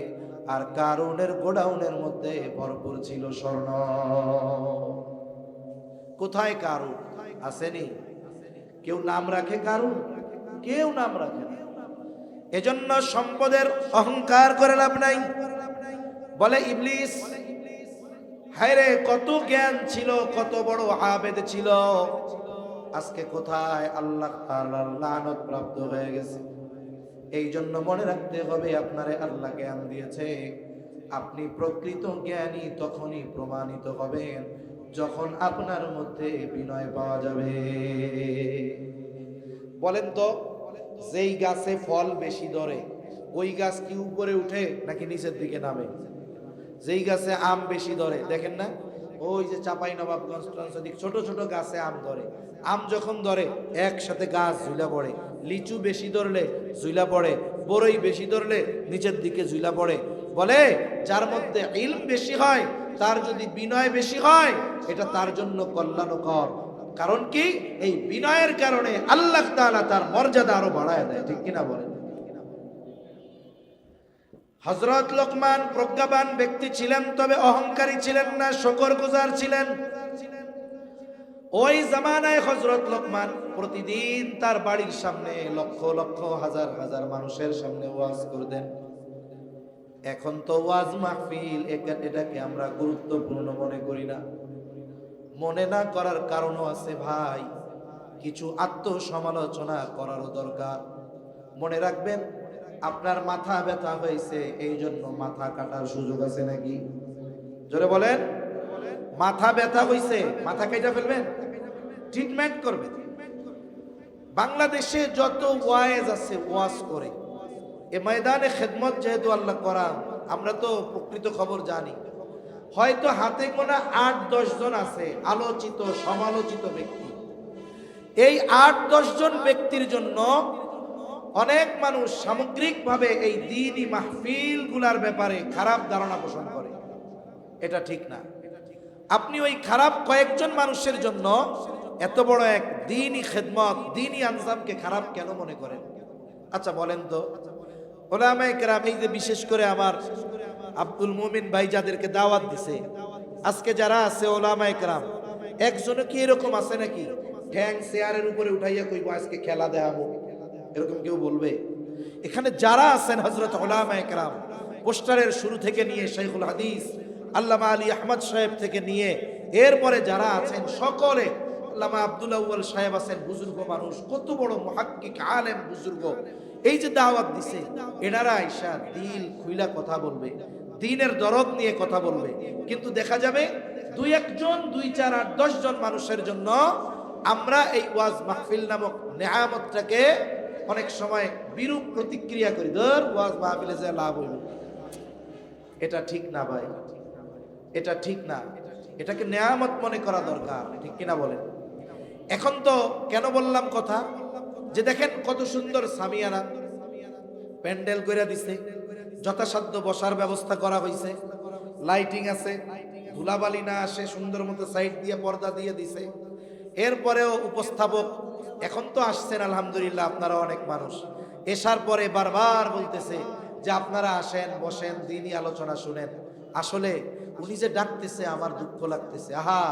আর কারুনের গোডাউনের মধ্যে ভরপুর ছিল স্বর্ণ। কোথায় কারুন? আসেনি? কেউ নাম রাখে কারুন? কেউ নাম রাখে না। এজন্য সম্পদের অহংকার করে লাভ নাই। বলে ইবলিস, হায়রে কত জ্ঞান ছিল, কত বড় আবেদ ছিল, আজকে কোথায়? আল্লাহ তাআলার লানত প্রাপ্ত হয়ে গেছে। এই জন্য মনে রাখতে হবে, আপনারে আল্লাহ জ্ঞান দিয়েছে। আপনি প্রকৃত জ্ঞানী তখনই প্রমাণিত হবেন যখন আপনার মধ্যে বিনয় পাওয়া যাবে। বলেন তো, যেই গাছে ফল বেশি ধরে ওই গাছ কি উপরে উঠে নাকি নিচের দিকে নামে? যেই গাছে আম বেশি ধরে, দেখেন না ওই যে চাপাই নবাবগঞ্জ ছোট ছোট গাছে আম ধরে, আম যখন ধরে একসাথে গাছ ঝুলা পড়ে। লিচু বেশি ধরলে ঝুলা পড়ে, বড়ই বেশি ধরলে নিচের দিকে ঝুলা পড়ে। বলে যার মধ্যে ইলম বেশি হয়, তার যদি বিনয় বেশি হয়, এটা তার জন্য কল্যাণকর। কারণ কি, এই বিনয়ের কারণে আল্লাহ তাআলা তার মর্যাদা আরো বাড়ায় দেয়। ঠিক কিনা বলেন? হযরত লোকমান প্রজ্ঞাবান ব্যক্তি ছিলেন, তবে অহংকারী ছিলেন না, শুকরগুজার ছিলেন। ওই জামানায় হযরত লোকমান প্রতিদিন তার বাড়ির সামনে লক্ষ লক্ষ হাজার হাজার মানুষের সামনে ওয়াজ করতেন। এখন তো ওয়াজ মাহফিল এটাকে আমরা গুরুত্বপূর্ণ মনে করি না। মনে না করার কারণও আছে ভাই, কিছু আত্মসমালোচনা করারও দরকার। মনে রাখবেন, আপনার মাথা ব্যথা হয়েছে এই জন্য মাথা কাটার সুযোগ আছে নাকি? জোরে বলেন। মাথা ব্যথা হয়েছে, মাথা কেটে ফেলবেন? ট্রিটমেন্ট করবেন। বাংলাদেশে যত ওয়াইজ আছে ওয়াজ করে, এ ময়দানে খেদমত যেহেতু আল্লাহ করা, আমরা তো প্রকৃত খবর জানি। হয়তো হাতে গোনা ৮-১০ জন আছে আলোচিত সমালোচিত ব্যক্তি। এই ৮-১০ জন ব্যক্তির জন্য অনেক মানুষ সামগ্রিকভাবে এই দ্বীনি মাহফিল গুলার ব্যাপারে খারাপ ধারণা পোষণ করে। এটা ঠিক না। আপনি ওই খারাপ কয়েকজন মানুষের জন্য এত বড় এক দ্বীনি খেদমত, দ্বীনি আনজামকে খারাপ কেন মনে করেন? আচ্ছা বলেন তো, উলামায়ে কেরাম, এই যে বিশেষ করে আমার আব্দুল মুমিন ভাই যাদেরকে দাওয়াত দিছে, আজকে যারা আছে উলামায়ে কেরাম, একজনও কি এরকম আছে নাকি ঠ্যাং চেয়ারের উপরে উঠাইয়া কইব আজকে খেলা দেখাবো? এরকম কেউ বলবে? এখানে যারা আছেন হযরত উলামায়ে কেরাম, পোস্টারের শুরু থেকে নিয়ে শাইখুল হাদিস আল্লামা আলী আহমদ সাহেব থেকে নিয়ে এরপরে যারা আছেন সকলে, আল্লামা আব্দুল আউয়াল সাহেব আছেন, বুজুর্গ মানুষ, কত বড় মুহাক্কিক আলেম বুজুর্গ, এই যে দাওয়াত দিছে, এনারা আইসা দিল খুইলা কথা বলবে, দ্বীনের দরদ নিয়ে কথা বলবে। কিন্তু দেখা যাবে ২-১ জন, ২-৪, ৮-১০ জন মানুষের জন্য আমরা এই ওয়াজ মাহফিল নামক নেয়ামতটাকে অনেক সময় বিরূপ প্রতিক্রিয়া করি। ধর ওয়াজ মাহফিলে যে লাভ হইব, এটা ঠিক না ভাই, এটা ঠিক না। এটাকে নেয়ামত মনে করা দরকার। ঠিক কিনা বলেন? এখন তো কেন বললাম কথা, যে দেখেন কত সুন্দর সামিয়ানা প্যান্ডেল করে দিছে, যথাসাধ্য বসার ব্যবস্থা করা হয়েছে, লাইটিং আছে, ধুলাবালি না আসে, সুন্দর মতো সাইড দিয়ে পর্দা দিয়ে দিছে। এরপরেও উপস্থাপক এখন তো আসছেন আলহামদুলিল্লাহ, আপনারা অনেক মানুষ এসার পরে বারবার বলতেছে যে আপনারা আসেন, বসেন, দ্বীনি আলোচনা শুনেন। আসলে উনি যে ডাকতেছে আমার দুঃখ লাগতেছে। আহা,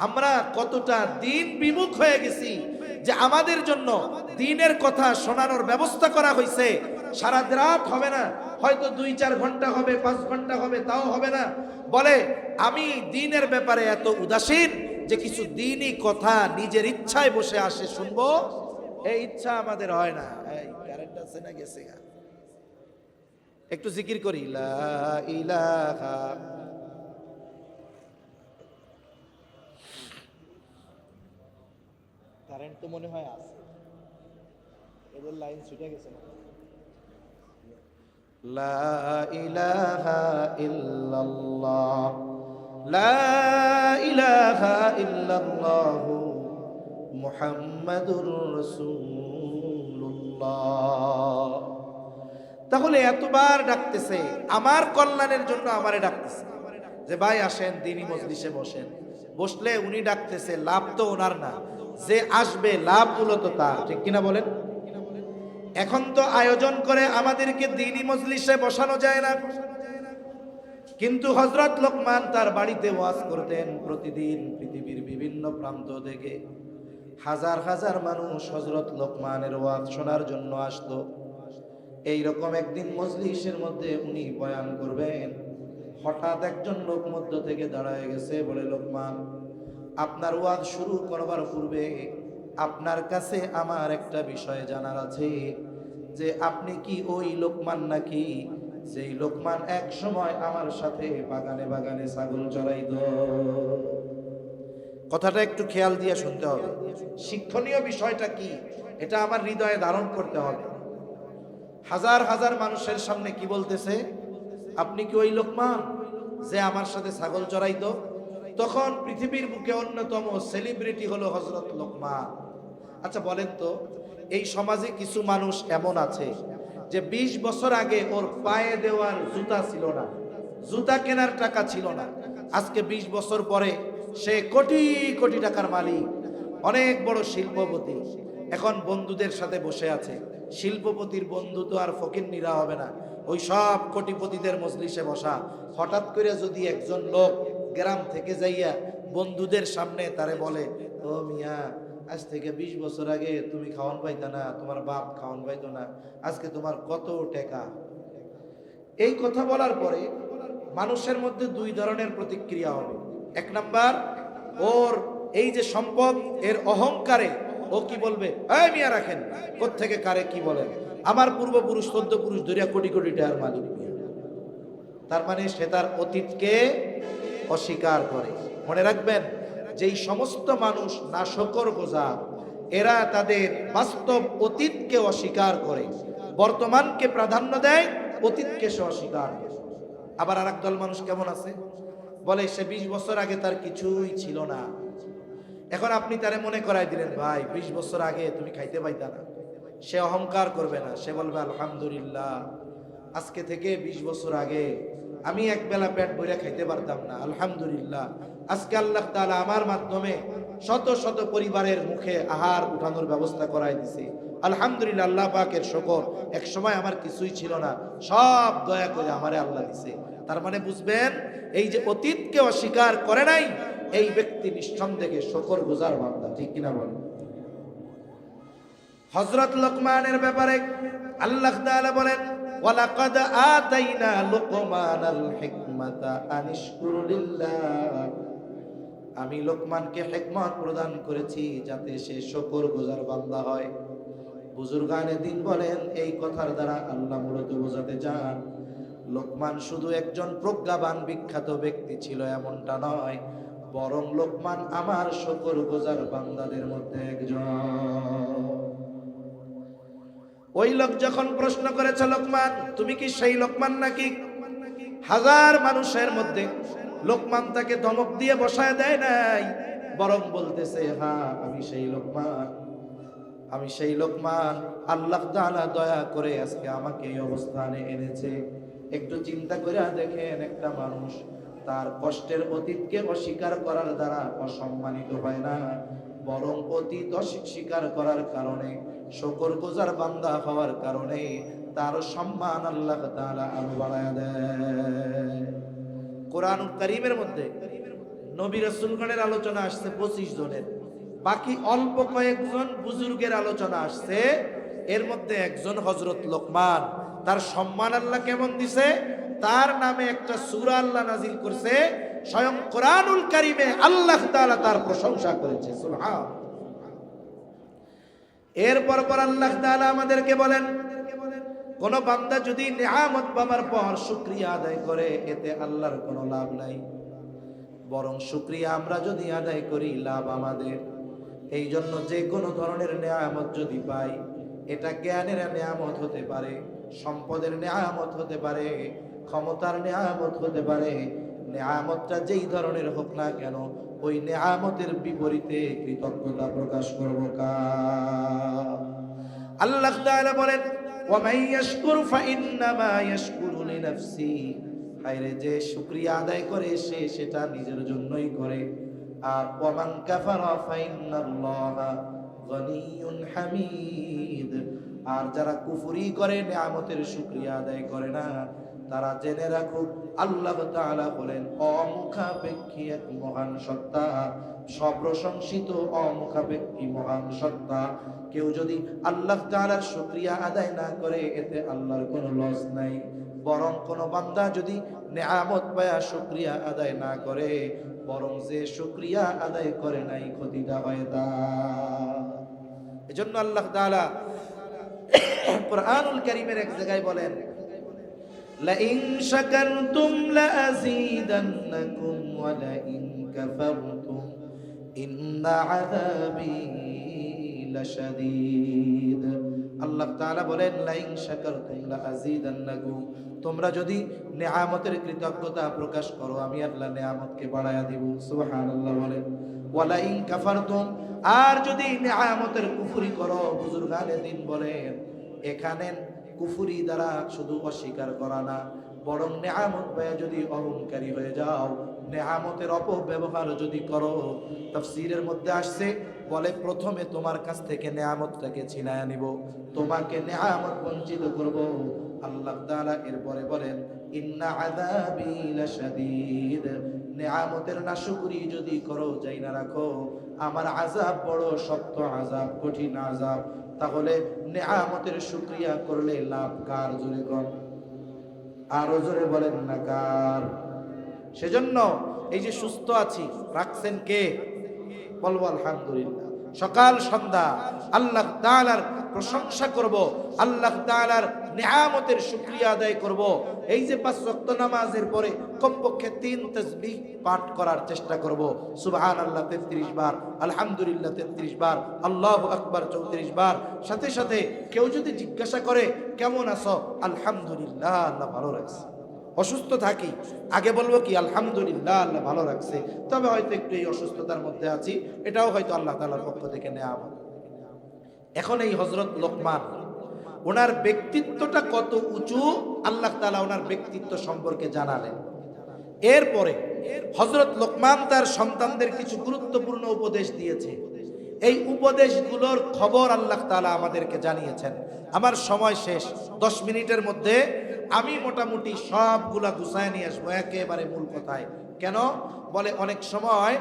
আমরা কতটা দ্বীন বিমুখ হয়ে গেছি যে আমাদের জন্য দ্বীনের কথা শোনানোর ব্যবস্থা করা হয়েছে। সারা রাত হবে না, হয়তো ২-৪ ঘন্টা হবে, ৫ ঘন্টা হবে, তাও হবে না। বলে আমি দ্বীনের ব্যাপারে এত উদাসীন যে কিছু দ্বীনি কথা নিজের ইচ্ছায় বসে আসে শুনবো, এই ইচ্ছা আমাদের হয় না। এই কারেন্ট আছে না গেছে? একটু জিকির করি, লা ইলাহা। কারেন্ট তো মনে হয় আছে, এদের লাইন ছুটে গেছে না। লা ইলাহা ইল্লাল্লাহ, লা ইলাহা ইল্লাল্লাহ মুহাম্মাদুর রাসূলুল্লাহ। তাহলে এতবার ডাকতেছে আমার কল্যাণের জন্য, আমারে ডাকতেছে যে ভাই আসেন দ্বীনি মজলিসে বসেন। বসলে উনি ডাকতেছে, লাভ তো ওনার না, যে আসবে লাভ মূলত তার। ঠিক কিনা বলেন? এখন তো আয়োজন করে আমাদেরকে দ্বীনি মজলিসে বসানো যায় না, কিন্তু হযরত লোকমান তার বাড়িতে ওয়াজ করতেন। প্রতিদিন পৃথিবীর বিভিন্ন প্রান্ত থেকে হাজার হাজার মানুষ হযরত লোকমানের ওয়াজ শোনার জন্য আসতো। এইরকম একদিন মজলিসের মধ্যে উনি বয়ান করবেন, হঠাৎ একজন লোক মধ্য থেকে দাঁড়ায় গেছে, বলে লোকমান, আপনার ওয়াজ শুরু করবার পূর্বে আপনার কাছে আমার একটা বিষয় জানার আছে, যে আপনি কি ওই লোকমান নাকি যেই লোকমান এক সময় আমার সাথে বাগানে বাগানে ছাগল চড়াইতো? কথাটা একটু খেয়াল দিয়ে শুনতে হবে। শিক্ষণীয় বিষয়টা কি এটা আমার হৃদয়ে ধারণ করতে হবে। হাজার হাজার মানুষের সামনে কি বলতেছে, আপনি কি ওই লোকমান যে আমার সাথে ছাগল চড়াইতো? তখন পৃথিবীর বুকে অন্যতম সেলিব্রিটি হলো হযরত লোকমান। আচ্ছা বলেন তো, এই সমাজে কিছু মানুষ এমন আছে যে 20 বছর আগে ওর পায়ে দেওয়ার জুতা ছিল না, জুতা কেনার টাকা ছিল না, আজকে 20 বছর পরে সে কোটি কোটি টাকার মালিক, অনেক বড় শিল্পপতি। এখন বন্ধুদের সাথে বসে আছে। শিল্পপতির বন্ধু তো আর ফকিন্নিরা হবে না, ওই সব কোটিপতিদের মজলিসে বসা। হঠাৎ করে যদি একজন লোক গ্রাম থেকে যাইয়া বন্ধুদের সামনে তারে বলে, ও মিয়া, আজ থেকে 20 বছর আগে তুমি খাওয়ান পাইতা না, তোমার বাপ খাওয়ান পাইতো না, আজকে তোমার কত টাকা। এই কথা বলার পরে মানুষের মধ্যে দুই ধরনের প্রতিক্রিয়া হবে। এক নাম্বার, ওর এই যে সম্পদ, এর অহংকারে ও কি বলবে, এই মিয়া রাখেন, কোত্থেকে কারে কি বলেন, আমার পূর্বপুরুষ 14 পুরুষ ধরিয়া কোটি কোটি টাকার মালিক। তার মানে সে তার অতীতকে অস্বীকার করে। মনে রাখবেন, যেই সমস্ত মানুষ নাশকরগুজার, এরা তাদের বাস্তব অতীতকে অস্বীকার করে, বর্তমানকে প্রাধান্য দেয়, অতীতকে সে অস্বীকার করে। আবার আরেক দল মানুষ কেমন আছে, বলে সে 20 বছর আগে তার কিছুই ছিল না। এখন আপনি তারে মনে করাই দিলেন, ভাই 20 বছর আগে তুমি খাইতে পাইতা না। সে অহংকার করবে না, সে বলবে আলহামদুলিল্লাহ, আজকে থেকে 20 বছর আগে আমি এক বেলা পেট ভরে খাইতে পারতাম না, আলহামদুলিল্লাহ আজকে আল্লাহ তাআলা আমার মাধ্যমে শত শত পরিবারের মুখে আহার উঠানোর ব্যবস্থা করাই দিছে, আলহামদুলিল্লাহ, আল্লাহ পাকের শুকর, এক সময় আমার কিছুই ছিল না, সব দয়া করে আমারে আল্লাহ দিছে। তার মানে বুঝবেন, এই যে অতীতকে অস্বীকার করে নাই, এই ব্যক্তি নিঃসন্দেহে শুকরগুজার বান্দা। ঠিক কিনা বলেন? হযরত লোকমানের ব্যাপারে আল্লাহ তাআলা বলেন, ওয়ালাকাদ আতাইনা লুকমানাল হিকমাতা আনিশকুর লিল্লাহ, আমি লোকমানকে হিকমত প্রদান করেছি যাতে সে শুকরগুজার বান্দা হয়। বুজুর্গানে দিন বলেন, এই কথার দ্বারা আল্লাহ মূলত বোঝাতে চান, লোকমান শুধু একজন প্রজ্ঞাবান বিখ্যাত ব্যক্তি ছিল এমনটা নয়, বরং লোকমান আমার শুকরগুজার বান্দাদের মধ্যে একজন। ওই লোক যখন প্রশ্ন করেছে, লোকমান তুমি কি সেই লোকমান নাকি? হাজার মানুষের মধ্যে লোকমান তাকে ধমক দিয়ে বসায় দেয় নাই, বরং বলতেছে, হ্যাঁ আমি সেই লোকমান, আমি সেই লোকমান, আল্লাহ তাআলা দয়া করে আজকে আমাকে এই অবস্থানে এনেছে। একটু চিন্তা করে দেখেন, একটা মানুষ তার কষ্টের অতীতকে অস্বীকার করার দ্বারা অসম্মানিত হয় না, বরং অতীত অস্বীকার করার কারণে, শুকরগুজার বান্দা হওয়ার কারণে তার সম্মান আল্লাহ তাআলা আরো বাড়ায় দেয়। কোরআনুল কারীমের মধ্যে নবী রাসূলগণের আলোচনা আসছে 25 জনের, বাকি অল্প কয়েকজন বুজুর্গের আলোচনা আসছে। এর মধ্যে একজন হযরত লোকমান, তার সম্মান আল্লাহ কেমন দিছে, তার নামে একটা সূরা আল্লাহ নাজিল করছে, স্বয়ং কোরআনুল কারীমে আল্লাহ তাআলা তার প্রশংসা করেছে। সুবহান। এরপর পর আল্লাহ তাআলা আমাদেরকে বলেন, কোন বান্দা যদি নিয়ামত পাবার পর শুকরিয়া আদায় করে, এতে আল্লাহর কোনো লাভ নাই, বরং শুকরিয়া আমরা যদি আদায় করি লাভ আমাদের। এই জন্য যে কোনো ধরনের নিয়ামত যদি পাই, এটা জ্ঞানের নিয়ামত হতে পারে, সম্পদের নিয়ামত হতে পারে, ক্ষমতার নিয়ামত হতে পারে, নিয়ামতটা যেই ধরনের হোক না কেন, ওই নিয়ামতের বিপরীতে কৃতজ্ঞতা প্রকাশ করব কার? আল্লাহ তাআলা বলেন, ওয়া মান ইয়াশকুর ফাইন্নামা ইয়াশকুরু লিনাফসি, হায়রে যে শুকরিয়া আদায় করে সে সেটা নিজের জন্যই করে। আর ওয়া মান কাফারা ফাইন্নাল্লাহা গনিয়্যুন হামিদ, আর যারা কুফরি করে, নিয়ামতের শুকরিয়া আদায় করে না, তারা জেনে রাখুক আল্লাহ তাআলা বলেন অমুখাপেক্ষী এক মহান সত্তা, সপ্রশংসিত অমুখাপেক্ষী মহান সত্তা। কেউ যদি আল্লাহ তাআলার শুকরিয়া আদায় না করে, এতে আল্লাহর কোনো লস নাই, বরং কোন বান্দা যদি নিয়ামত পায়া শুকরিয়া আদায় না করে, বরং যে শুকরিয়া আদায় করে নাই ক্ষতিটা হয় তার। এজন্য আল্লাহ তাআলা কোরআনুল কারীমের এক জায়গায় বলেন, লাইন শাকারতুম লাযীদান্নাকুম ওয়া লাইন কাফারতুম ইন্না আযাবী লাশাদীদ। আল্লাহ তাআলা বলেন লাইন শাকারতুম লাযীদান্নাকুম, তোমরা যদি নেয়ামতের কৃতজ্ঞতা প্রকাশ করো আমি আল্লাহ নেয়ামতকে বাড়ায়া দিব। সুবহানাল্লাহ বলেন। ওয়ালাইন কাফারতুম, আর যদি নেয়ামতের কুফরি করো, বুজুর্গানে দিন বলেন এখানে কুফরি দ্বারা শুধু অস্বীকার করা না, বরং নেয়ামত পেয়ে যদি অহংকারী হয়ে যাও, নেয়ামতের অপব্যবহার যদি করো, তাফসীরের মধ্যে আসছে বলে প্রথমে তোমার কাছ থেকে নেয়ামতটাকে ছিনায়া নিব, তোমাকে নেয়ামত বঞ্চিত করব। আল্লাহ তাআলা এরপরে বলেন ইন্না আযাবি লাশাদীদ, নেয়ামতের নাশকরি যদি করো যাই না রাখো, আমার আযাব বড় শক্ত আযাব, কঠিন আযাব। তাহলে নেয়ামতের শুকরিয়া করলে লাভ কার? জোরে কর, আরো জোরে বলেন না কার? সেজন্য এই যে সুস্থ আছি রাখছেন কে? বলবো আলহামদুলিল্লাহ। সকাল সন্ধ্যা আল্লাহ তাআলার প্রশংসা করব, আল্লাহ তাআলার নিয়ামতের শুকরিয়া আদায় করব। এই যে 5 ওয়াক্ত নামাজের পরে কমপক্ষে 3 তাসবিহ পাঠ করার চেষ্টা করব। সুবহানাল্লাহ 33 বার, আলহামদুলিল্লাহ 33 বার, আল্লাহু আকবার 34 বার। সাথে সাথে কেউ যদি জিজ্ঞাসা করে কেমন আছো, আলহামদুলিল্লাহ আল্লাহ ভালো রাখছে। অসুস্থ থাকি আগে বলবো কি আলহামদুলিল্লাহ আল্লাহ ভালো রাখছে, তবে হয়তো একটু এই অসুস্থতার মধ্যে আছি, এটাও হয়তো আল্লাহ তাআলার পক্ষ থেকে নেয়ামত। এখন এই হযরত লোকমান, ওনার ব্যক্তিত্বটা কত উঁচু আল্লাহ তাআলা ওনার ব্যক্তিত্ব সম্পর্কে জানালেন। এরপরে হযরত লোকমান তার সন্তানদের কিছু গুরুত্বপূর্ণ উপদেশ দিয়েছে। এই উপদেশগুলোর খবর আল্লাহ তাআলা আমাদেরকে জানিয়েছেন। আমার সময় শেষ, 10 মিনিটের মধ্যে আমি মোটামুটি সবগুলা গুছায় নিয়ে আসবো একেবারে মূল কথায়। কেন বলে অনেক সময়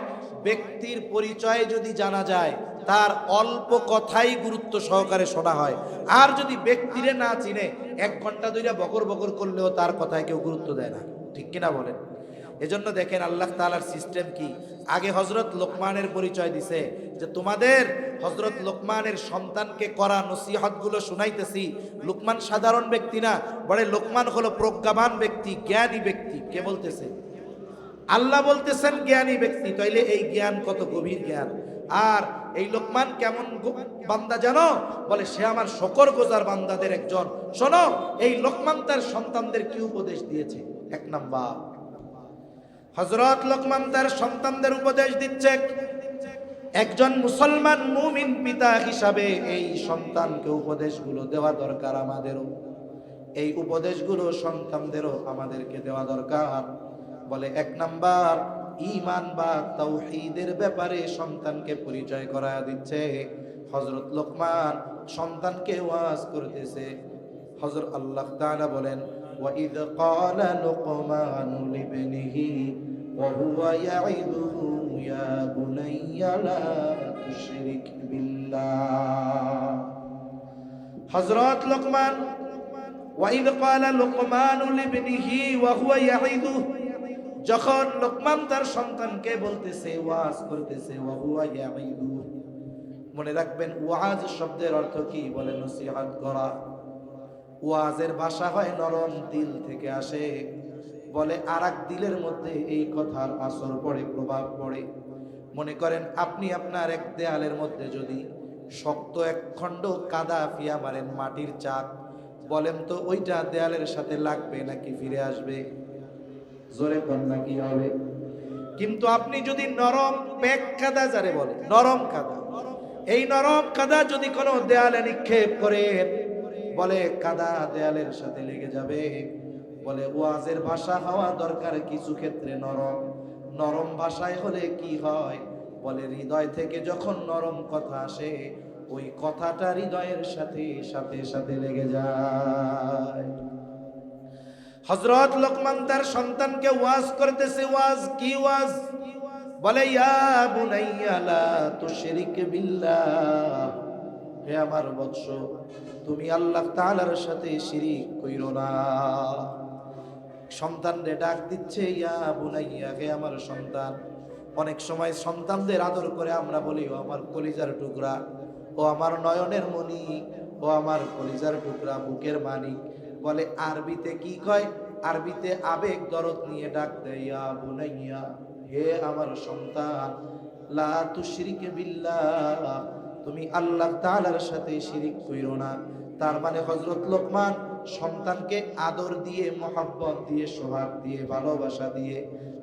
ব্যক্তির পরিচয় যদি জানা যায় তার অল্প কথাই গুরুত্ব সহকারে শোনা হয়, আর যদি ব্যক্তিরে না চিনে 1 ঘন্টা ধরে বকর বকর করলেও তার কথায় কেউ গুরুত্ব দেয় না, ঠিক কিনা বলেন? এজন্য দেখেন আল্লাহ তাআলার সিস্টেম কি, আগে হযরত লোকমানের পরিচয় দিছে যে তোমাদের হযরত লোকমানের সন্তানকে করা নসিহতগুলো শুনাইতেছি। লোকমান সাধারণ ব্যক্তি না, বলে লোকমান হলো প্রজ্ঞাবান ব্যক্তি, জ্ঞানী ব্যক্তি। কে বলতেছে? আল্লাহ বলতেছেন জ্ঞানী ব্যক্তি। তাইলে এই জ্ঞান কত গভীর জ্ঞান। আর এই লোকমান কেমন বান্দা জানো? বলে সে আমার শকরগুজার বান্দাদের একজন। শোনো এই লোকমান তার সন্তানদের কি উপদেশ দিয়েছে। 1 নাম্বার, হযরত লোকমান তার সন্তানদের উপদেশ দিচ্ছে, একজন মুসলমান মুমিন পিতা হিসাবে এই সন্তানকে উপদেশগুলো দেওয়া দরকার আমাদেরও। এই উপদেশগুলো সন্তানদেরও আমাদেরকে দেওয়া দরকার। বলে 1 নাম্বার, ঈমান বা তাওহীদের ব্যাপারে সন্তানকে পরিচয় করায়া দিচ্ছে। হযরত লোকমান সন্তানকে ওয়াজ করতেছে। হযরত আল্লাহ তাআলা বলেন وَإِذْ قَالَ لُقْمَانُ لِابْنِهِ وَهُوَ يَعِظُهُ يَا بُنَيَّ لَا تُشْرِكْ بِاللَّهِ। হযরত লোকমান وَإِذْ قَالَ لُقْمَانُ لِابْنِهِ وَهُوَ يَعِظُهُ, যখন লোকমান তার সন্তানকে বলতেছে, ওয়াজ করতেছে, وَهُوَ يَعِظُهُ, মনে রাখবেন ওয়াজ শব্দের অর্থ কি? বলে নসিহত করা। ওয়াজের ভাষা হয় নরম দিল থেকে আসে। বলে আরেক দিলের মধ্যে এই কথার আসর পড়ে, প্রভাব পড়ে। মনে করেন আপনি আপনার এক দেয়ালের মধ্যে যদি শক্ত 1 খণ্ড কাদা ফিয়া মারেন, মাটির চাক, বলেন তো ওইটা দেয়ালের সাথে লাগবে নাকি ফিরে আসবে? জোরে কোন নাকি হবে? কিন্তু আপনি যদি নরম পেক কাদা, যারে বলে নরম কাদা, এই নরম কাদা যদি কোনো দেয়ালে নিক্ষেপ করেন, বলে কাদা দেয়ালের সাথে লেগে যাবে। বলে ওয়াজের ভাষা হওয়া দরকার কিছু ক্ষেত্রে নরম। নরম ভাষায় হলে কি হয়? বলে হৃদয় থেকে যখন নরম কথা আসে, ওই কথাটা হৃদয়ের সাথে সাথে সাথে লেগে যায়। হযরত লোকমান তার সন্তানকে ওয়াজ করতেছে। ওয়াজ কি ওয়াজ? বলে ইয়া বুনাইয়া লা তুশরিক বিল্লাহ, হে আমার বৎস তুমি আল্লাহ তাআলার সাথে শিরিক কইরো না। সন্তানরে ডাক দিচ্ছে ইয়া বুনাইয়া, হে আমার সন্তান। অনেক সময় সন্তানদের আদর করে আমরা বলি ও আমার কলিজার টুকরা, ও আমার নয়নের মণি, ও আমার কলিজার টুকরা, বুকের মানিক। বলে আরবিতে কি কয়? আরবিতে আবেগ দরদ নিয়ে ডাক দেয় ইয়া বুনাইয়া, হে আমার সন্তান, লা তুশরিক বিল্লাহ, তুমি আল্লাহ তাআলার সাথে শিরিক কইরো না। তার মানে হযরত লোকমান সন্তানকে আদর দিয়ে, মহব্বত দিয়ে, সোহাগ দিয়ে, ভালোবাসা দিয়ে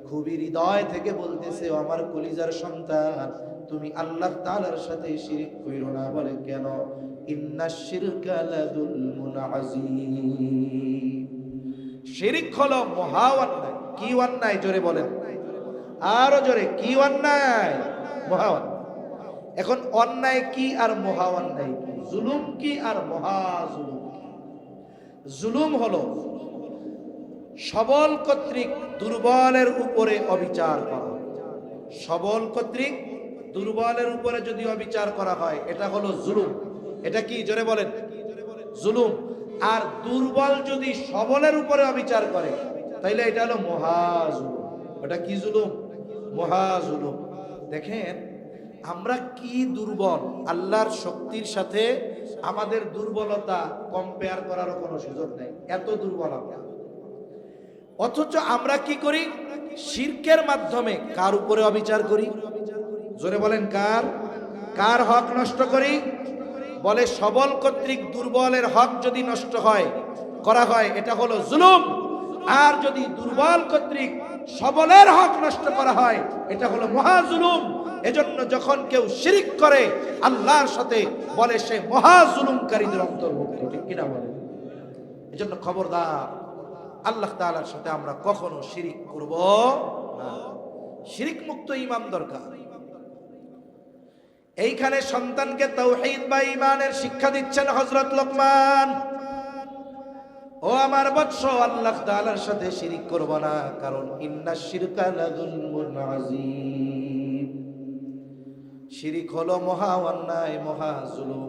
খুবই হৃদয় থেকে বলতেছে, ও আমার কলিজার সন্তান, তুমি আল্লাহ তাআলার সাথে শিরিক কইরো না। বলে কেন? ইন্নাশ শিরকা লাযুলমুন আযীম। শিরিক হলো মহা অন্যায়। কি অন্যায়? জোরে বলেন, আরো জোরে, কি অন্যায়? মহা অন্যায়। এখন অন্যায় কি আর মহা অন্যায় কি? জুলুম কি আর মহা জুলুম কি? জুলুম হলো সবল কর্তৃক দুর্বলের উপরে অবিচার করা। সবল কর্তৃক দুর্বলের উপরে যদি অবিচার করা হয়, এটা হলো জুলুম। এটা কি? জোরে বলেন, জুলুম। আর দুর্বল যদি সবলের উপরে অবিচার করে, তাইলে এটা হলো মহা জুলুম। ওটা কি জুলুম? মহা জুলুম। দেখেন আমরা কি দুর্বল, আল্লাহর শক্তির সাথে আমাদের দুর্বলতা কম্পেয়ার করার কোনো সুযোগ নেই, এত দুর্বলতা। অথচ আমরা কি করি? শিরকের মাধ্যমে কার উপরে অবিচার করি? জোরে বলেন, কার? কার হক নষ্ট করি? বলে সবল কর্তৃক দুর্বলের হক যদি নষ্ট হয়, করা হয়, এটা হলো জুলুম। আর যদি দুর্বল কর্তৃক সবলের হক নষ্ট করা হয়, এটা হলো মহা জুলুম। এজন্য যখন কেউ শিরিক করে আল্লাহর সাথে, বলে সে মহা জুলুমকারীদের অন্তর্ভুক্ত। ঠিক কিনা বলে? এজন্য খবরদার, আল্লাহ তাআলার সাথে আমরা কখনো শিরিক করব না। শিরিক মুক্ত ঈমান দরকার। এইখানে সন্তানকে তাওহীদ বা ঈমানের শিক্ষা দিচ্ছেন হযরত লোকমান। ও আমার বৎস, আল্লাহ তাআলার সাথে শিরিক করব না, কারণ ইন্নাশ শিরকা লাযুলমুন আযীম। শিরিক হলো মহা অন্যায়, মহা জুলুম।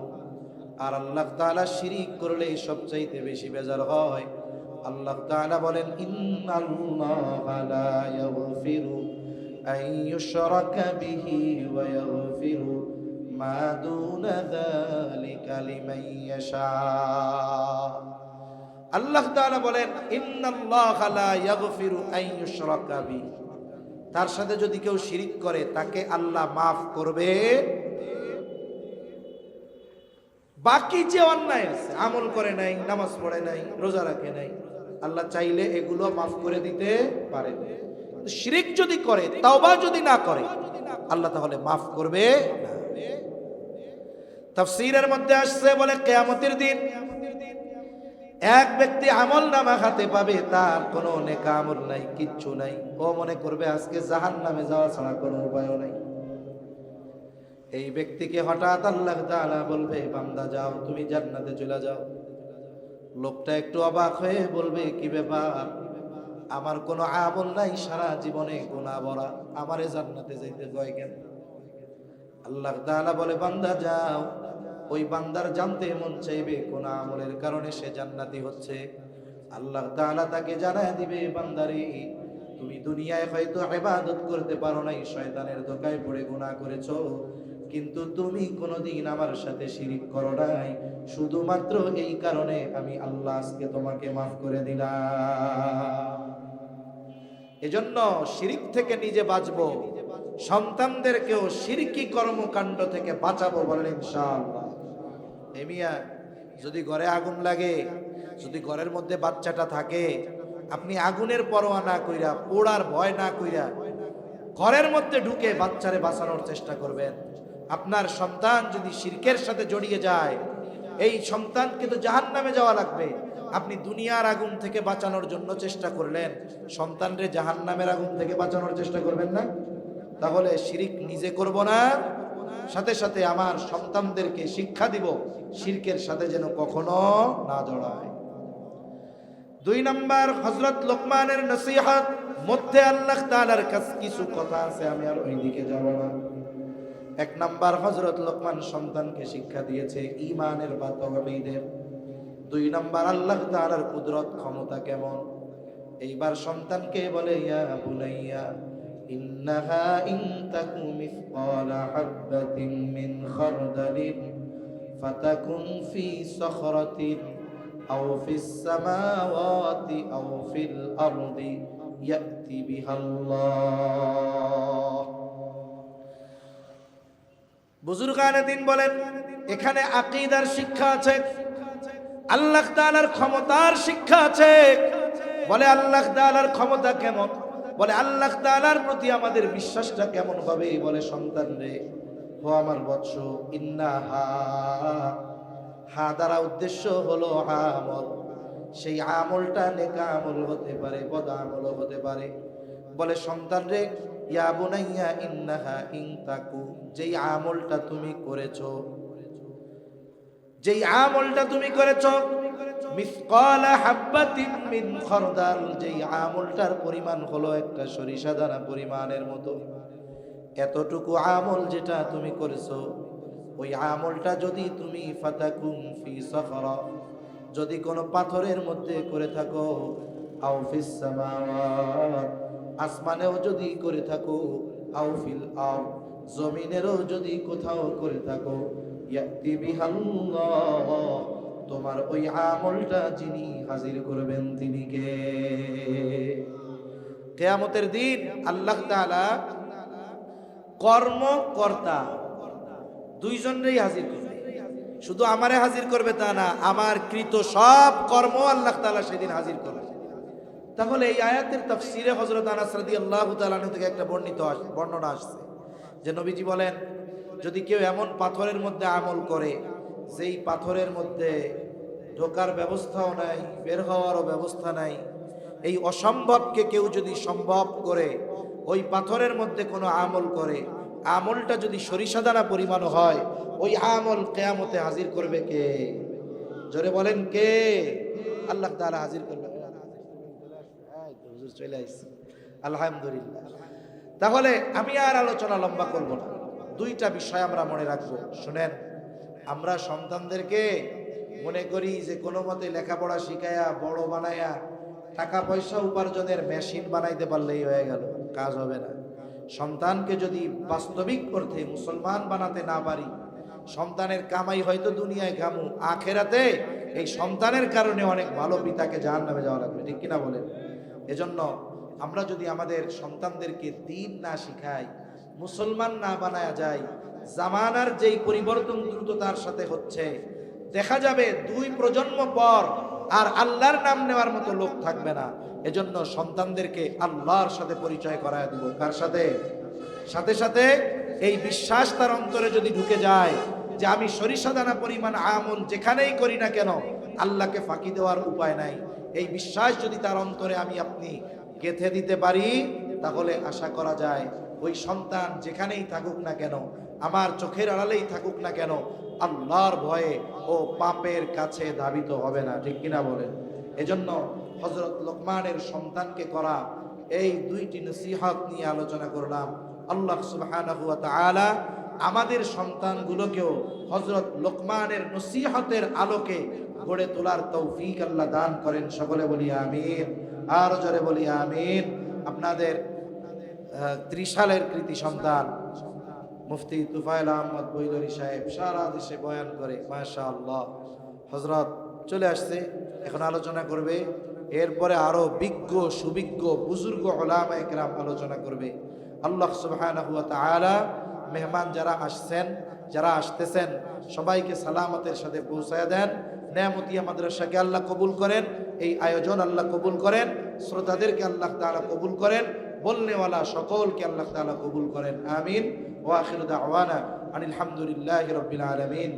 আর আল্লাহ তাআলা শিরিক করলে সবচাইতে বেশি বেজার হয়। আল্লাহ তাআলা বলেন, ইন্নাল্লাহা লা ইয়াগফিরু আন ইউশরাকা বিহি ওয়া ইয়াগফিরু মা দুনা যালিকা লিমান ইয়াশা। আল্লাহ তাআলা বলেন, ইন্নাল্লাহা লা ইয়াগফিরু আন ইউশরাকা বিহি, তার সাথে যদি কেউ শিরিক করে তাকে আল্লাহ মাফ করবে। বাকি যে অন্যায় আছে, আমল করে নাই, নামাজ পড়ে নাই, রোজা রাখে নাই, আল্লাহ চাইলে এগুলো মাফ করে দিতে পারে। শিরিক যদি করে, তাওবা যদি না করে, আল্লাহ তাহলে মাফ করবে না। তাফসীরের মধ্যে আসছে, বলে কিয়ামতের দিন এক ব্যক্তি আমল নামা হাতে পাবে, তার কোনো নেক আমল নাই, কিচ্ছু নাই। ও মনে করবে আজকে জাহান্নামে যাওয়া ছাড়া কোনো উপায় নাই। এই ব্যক্তিকে হঠাৎ আল্লাহ তাআলা বলবে, বান্দা যাও, তুমি জান্নাতে চলে যাও। লোকটা একটু অবাক হয়ে বলবে, কি ব্যাপার? আমার কোনো আমল নাই, সারা জীবনে গুনাহ ভরা, আমারে জান্নাতে যাইতে কয় কেন? আল্লাহ তাআলা বলে, বান্দা যাও। ওই বান্দার জানতে মন চাইবে কোন আমলের কারণে সে জান্নাতি হচ্ছে। আল্লাহ তাআলা তাকে জানায় দিবে, বান্দারে, তুমি দুনিয়ায় হয়তো ইবাদত করতে পারো নাই, শয়তানের ধোঁকায় পড়ে গুনাহ করেছো, কিন্তু তুমি কোনোদিন আমার সাথে শিরিক করো নাই। শুধুমাত্র এই কারণে আমি আল্লাহ আজকে তোমাকে মাফ করে দিলাম। এজন্য শিরিক থেকে নিজে বাঁচবো, সন্তানদেরকেও শিরকি কর্মকাণ্ড থেকে বাঁচাবো, বলেন ইনশাআল্লাহ। মিয়া, যদি ঘরে আগুন লাগে, যদি ঘরের মধ্যে বাচ্চাটা থাকে, আপনি আগুনের পরোয়া না কইরা, পোড়ার ভয় না কইরা ঘরের মধ্যে ঢুকে বাচ্চারে বাঁচানোর চেষ্টা করবেন। আপনার সন্তান যদি শিরকের সাথে জড়িয়ে যায়, এই সন্তানকে তো জাহান্নামে যাওয়া লাগবে। আপনি দুনিয়ার আগুন থেকে বাঁচানোর জন্য চেষ্টা করলেন, সন্তানরে জাহান্নামের আগুন থেকে বাঁচানোর চেষ্টা করবেন না? তাহলে শিরিক নিজে করব না, সাথে সাথে আমার সন্তানদেরকে শিক্ষা দিব শিরকের সাথে যেন কখনো না জড়ায়। 2 নাম্বার, হযরত লোকমানের নসিহত মধ্যে আল্লাহ তাআলার কাছে কিছু কথা আছে, আমি আর ওই দিকে যাব না। 1 নাম্বার, হযরত লোকমান সন্তানকে শিক্ষা দিয়েছে ঈমানের বা তাওহীদের। 2 নাম্বার, আল্লাহ তাআলার কুদরত, ক্ষমতা কেমন। এইবার সন্তানকে বলে, ইয়া বুনাইয়া ইন্নাহা ইন তাকু মিসকালা হাববাতিন মিন খারদালিন ফাতাকুন ফি সখরাতিন আও ফিস সামাওয়াতি আও ফিল আরদি ইয়াতি বিহাল্লাহ। বুজুর্গানে দিন বলেন, এখানে আকীদার শিক্ষা আছে, আল্লাহ তাআলার ক্ষমতার শিক্ষা আছে। বলে আল্লাহ তাআলার ক্ষমতা কেমন? বলে আল্লাহ তাআলার প্রতি আমাদের বিশ্বাসটা কেমন হবে? বলে সন্তান রে, ও আমার বৎস, ইন্নাহা, হা দ্বারা উদ্দেশ্য হলো আমল। সেই আমলটা নেক আমল হতে পারে, বদ আমলও হতে পারে। বলে সন্তান রে, ইয়া বুনাইয়া ইন্নাহা ইন তাকু, যেই আমলটা তুমি করেছো, যেই আমলটা তুমি করেছো, মিসকালা হাব্বাতিন মিন খারদাল, যেই আমলটার পরিমাণ হলো একটা সরিষা দানা পরিমাণের মতো, এতটুকু আমল যেটা তুমি করেছো, ওই আমলটা যদি তুমি ফাতাকুম ফি সাখরা, যদি কোনো পাথরের মধ্যে করে থাকো, আও ফিস সামাওয়াত, আসমানেও যদি করে থাকো, আও ফিল আরদ, জমিনেরও যদি কোথাও করে থাকো, ইয়াতি বিহাল্লাহ, তোমার ওই আমলটা যিনি হাজির করবেন তিনি কে? কিয়ামতের দিন আল্লাহ তাআলা কর্মকর্তা দুইজনেরই হাজির করবে। শুধু আমারে হাজির করবে তা না, আমার কৃত সব কর্ম আল্লাহ তাআলা সেদিন হাজির করবে। তাহলে এই আয়াতের তাফসিরে হযরত আনাস রাদিয়াল্লাহু তাআলা আনহু থেকে একটা বর্ণনা আসছে যে নবীজি বলেন, যদি কেউ এমন পাথরের মধ্যে আমল করে যেই পাথরের মধ্যে ঢোকার ব্যবস্থাও নাই, বের হওয়ারও ব্যবস্থা নাই, এই অসম্ভবকে কেউ যদি সম্ভব করে ওই পাথরের মধ্যে কোনো আমল করে, আমলটা যদি সরিষা দানা পরিমাণ হয়, ওই আমল কিয়ামতে হাজির করবে কে? জোরে বলেন কে? আল্লাহ তাআলা হাজির করবে। হুজুর চলে আসছে, আলহামদুলিল্লাহ। তাহলে আমি আর আলোচনা লম্বা করব না, দুইটা বিষয় আমরা মনে রাখবো। শুনেন, আমরা সন্তানদেরকে মনে করি যে কোনো মতে লেখাপড়া শিখায়া বড় বানায়া টাকা পয়সা উপার্জনের মেশিন বানাইতে পারলেই হয়ে গেল, কাজ হবে না। সন্তানকে যদি বাস্তবিক অর্থে মুসলমান বানাতে না পারি, সন্তানের কামাই হয়তো দুনিয়ায় কামু, আখেরাতে এই সন্তানের কারণে অনেক ভালো পিতাকে জাহান্নামে যাওয়া লাগবে, ঠিক কিনা বলেন? এজন্য আমরা যদি আমাদের সন্তানদেরকে দ্বীন না শিখাই, মুসলমান না বানায়া যায়, জামানার যেই পরিবর্তন দ্রুততার সাথে হচ্ছে, দেখা যাবে 2 প্রজন্ম পর আর আল্লাহর নাম নেওয়ার মতো লোক থাকবে না। এজন্য সন্তানদেরকে আল্লাহর সাথে পরিচয় করায় দিব। কার সাথে? সাথে সাথে এই বিশ্বাস তার অন্তরে যদি ঢুকে যায় যে আমি সরিষা দানা পরিমাণ আমল যেখানেই করি না কেন আল্লাহকে ফাঁকি দেওয়ার উপায় নাই, এই বিশ্বাস যদি তার অন্তরে আমি আপনি গেঁথে দিতে পারি, তাহলে আশা করা যায় ওই সন্তান যেখানেই থাকুক না কেন, আমার চোখের আড়ালেই থাকুক না কেন, আল্লাহর ভয়ে ও পাপের কাছে ধাবিত হবে না, ঠিক কিনা বলেন? এজন্য হযরত লোকমানের সন্তানকে করা এই 2টি নসিহত নিয়ে আলোচনা করলাম। আল্লাহ সুবহানাহু ওয়া তাআলা আমাদের সন্তানগুলোকেও হযরত লোকমানের নসিহতের আলোকে গড়ে তোলার তৌফিক আল্লাহ দান করেন। সকলে বলি আমিন, আর জোরে বলি আমিন। আপনাদের 30 সালের কৃতি সন্তান মুফতি তুফাইল আহমদ বৈদরি সাহেব সারা দেশে বয়ান করে, মাশাআল্লাহ। হযরত চলে আসছে, এখন আলোচনা করবে। এরপরে আরো বিজ্ঞ সুবিজ্ঞ বুজুর্গ উলামায়ে কেরাম আলোচনা করবে। আল্লাহ সুবহানাহু ওয়া তাআলা মেহমান যারা আসছেন, যারা আসতেছেন, সবাইকে সালামতের সাথে পৌঁছায় দেন। নেয়ামতিয়া মাদ্রাসাকে আল্লাহ কবুল করেন, এই আয়োজন আল্লাহ কবুল করেন, শ্রোতাদেরকে আল্লাহ তাআলা কবুল করেন, বলনেওয়ালা সকলকে আল্লাহ তাআলা কবুল করেন। আমিন। ওয়া আখিরু দাওয়ানা আনিল হামদুলিল্লাহি রাব্বিল আলামিন।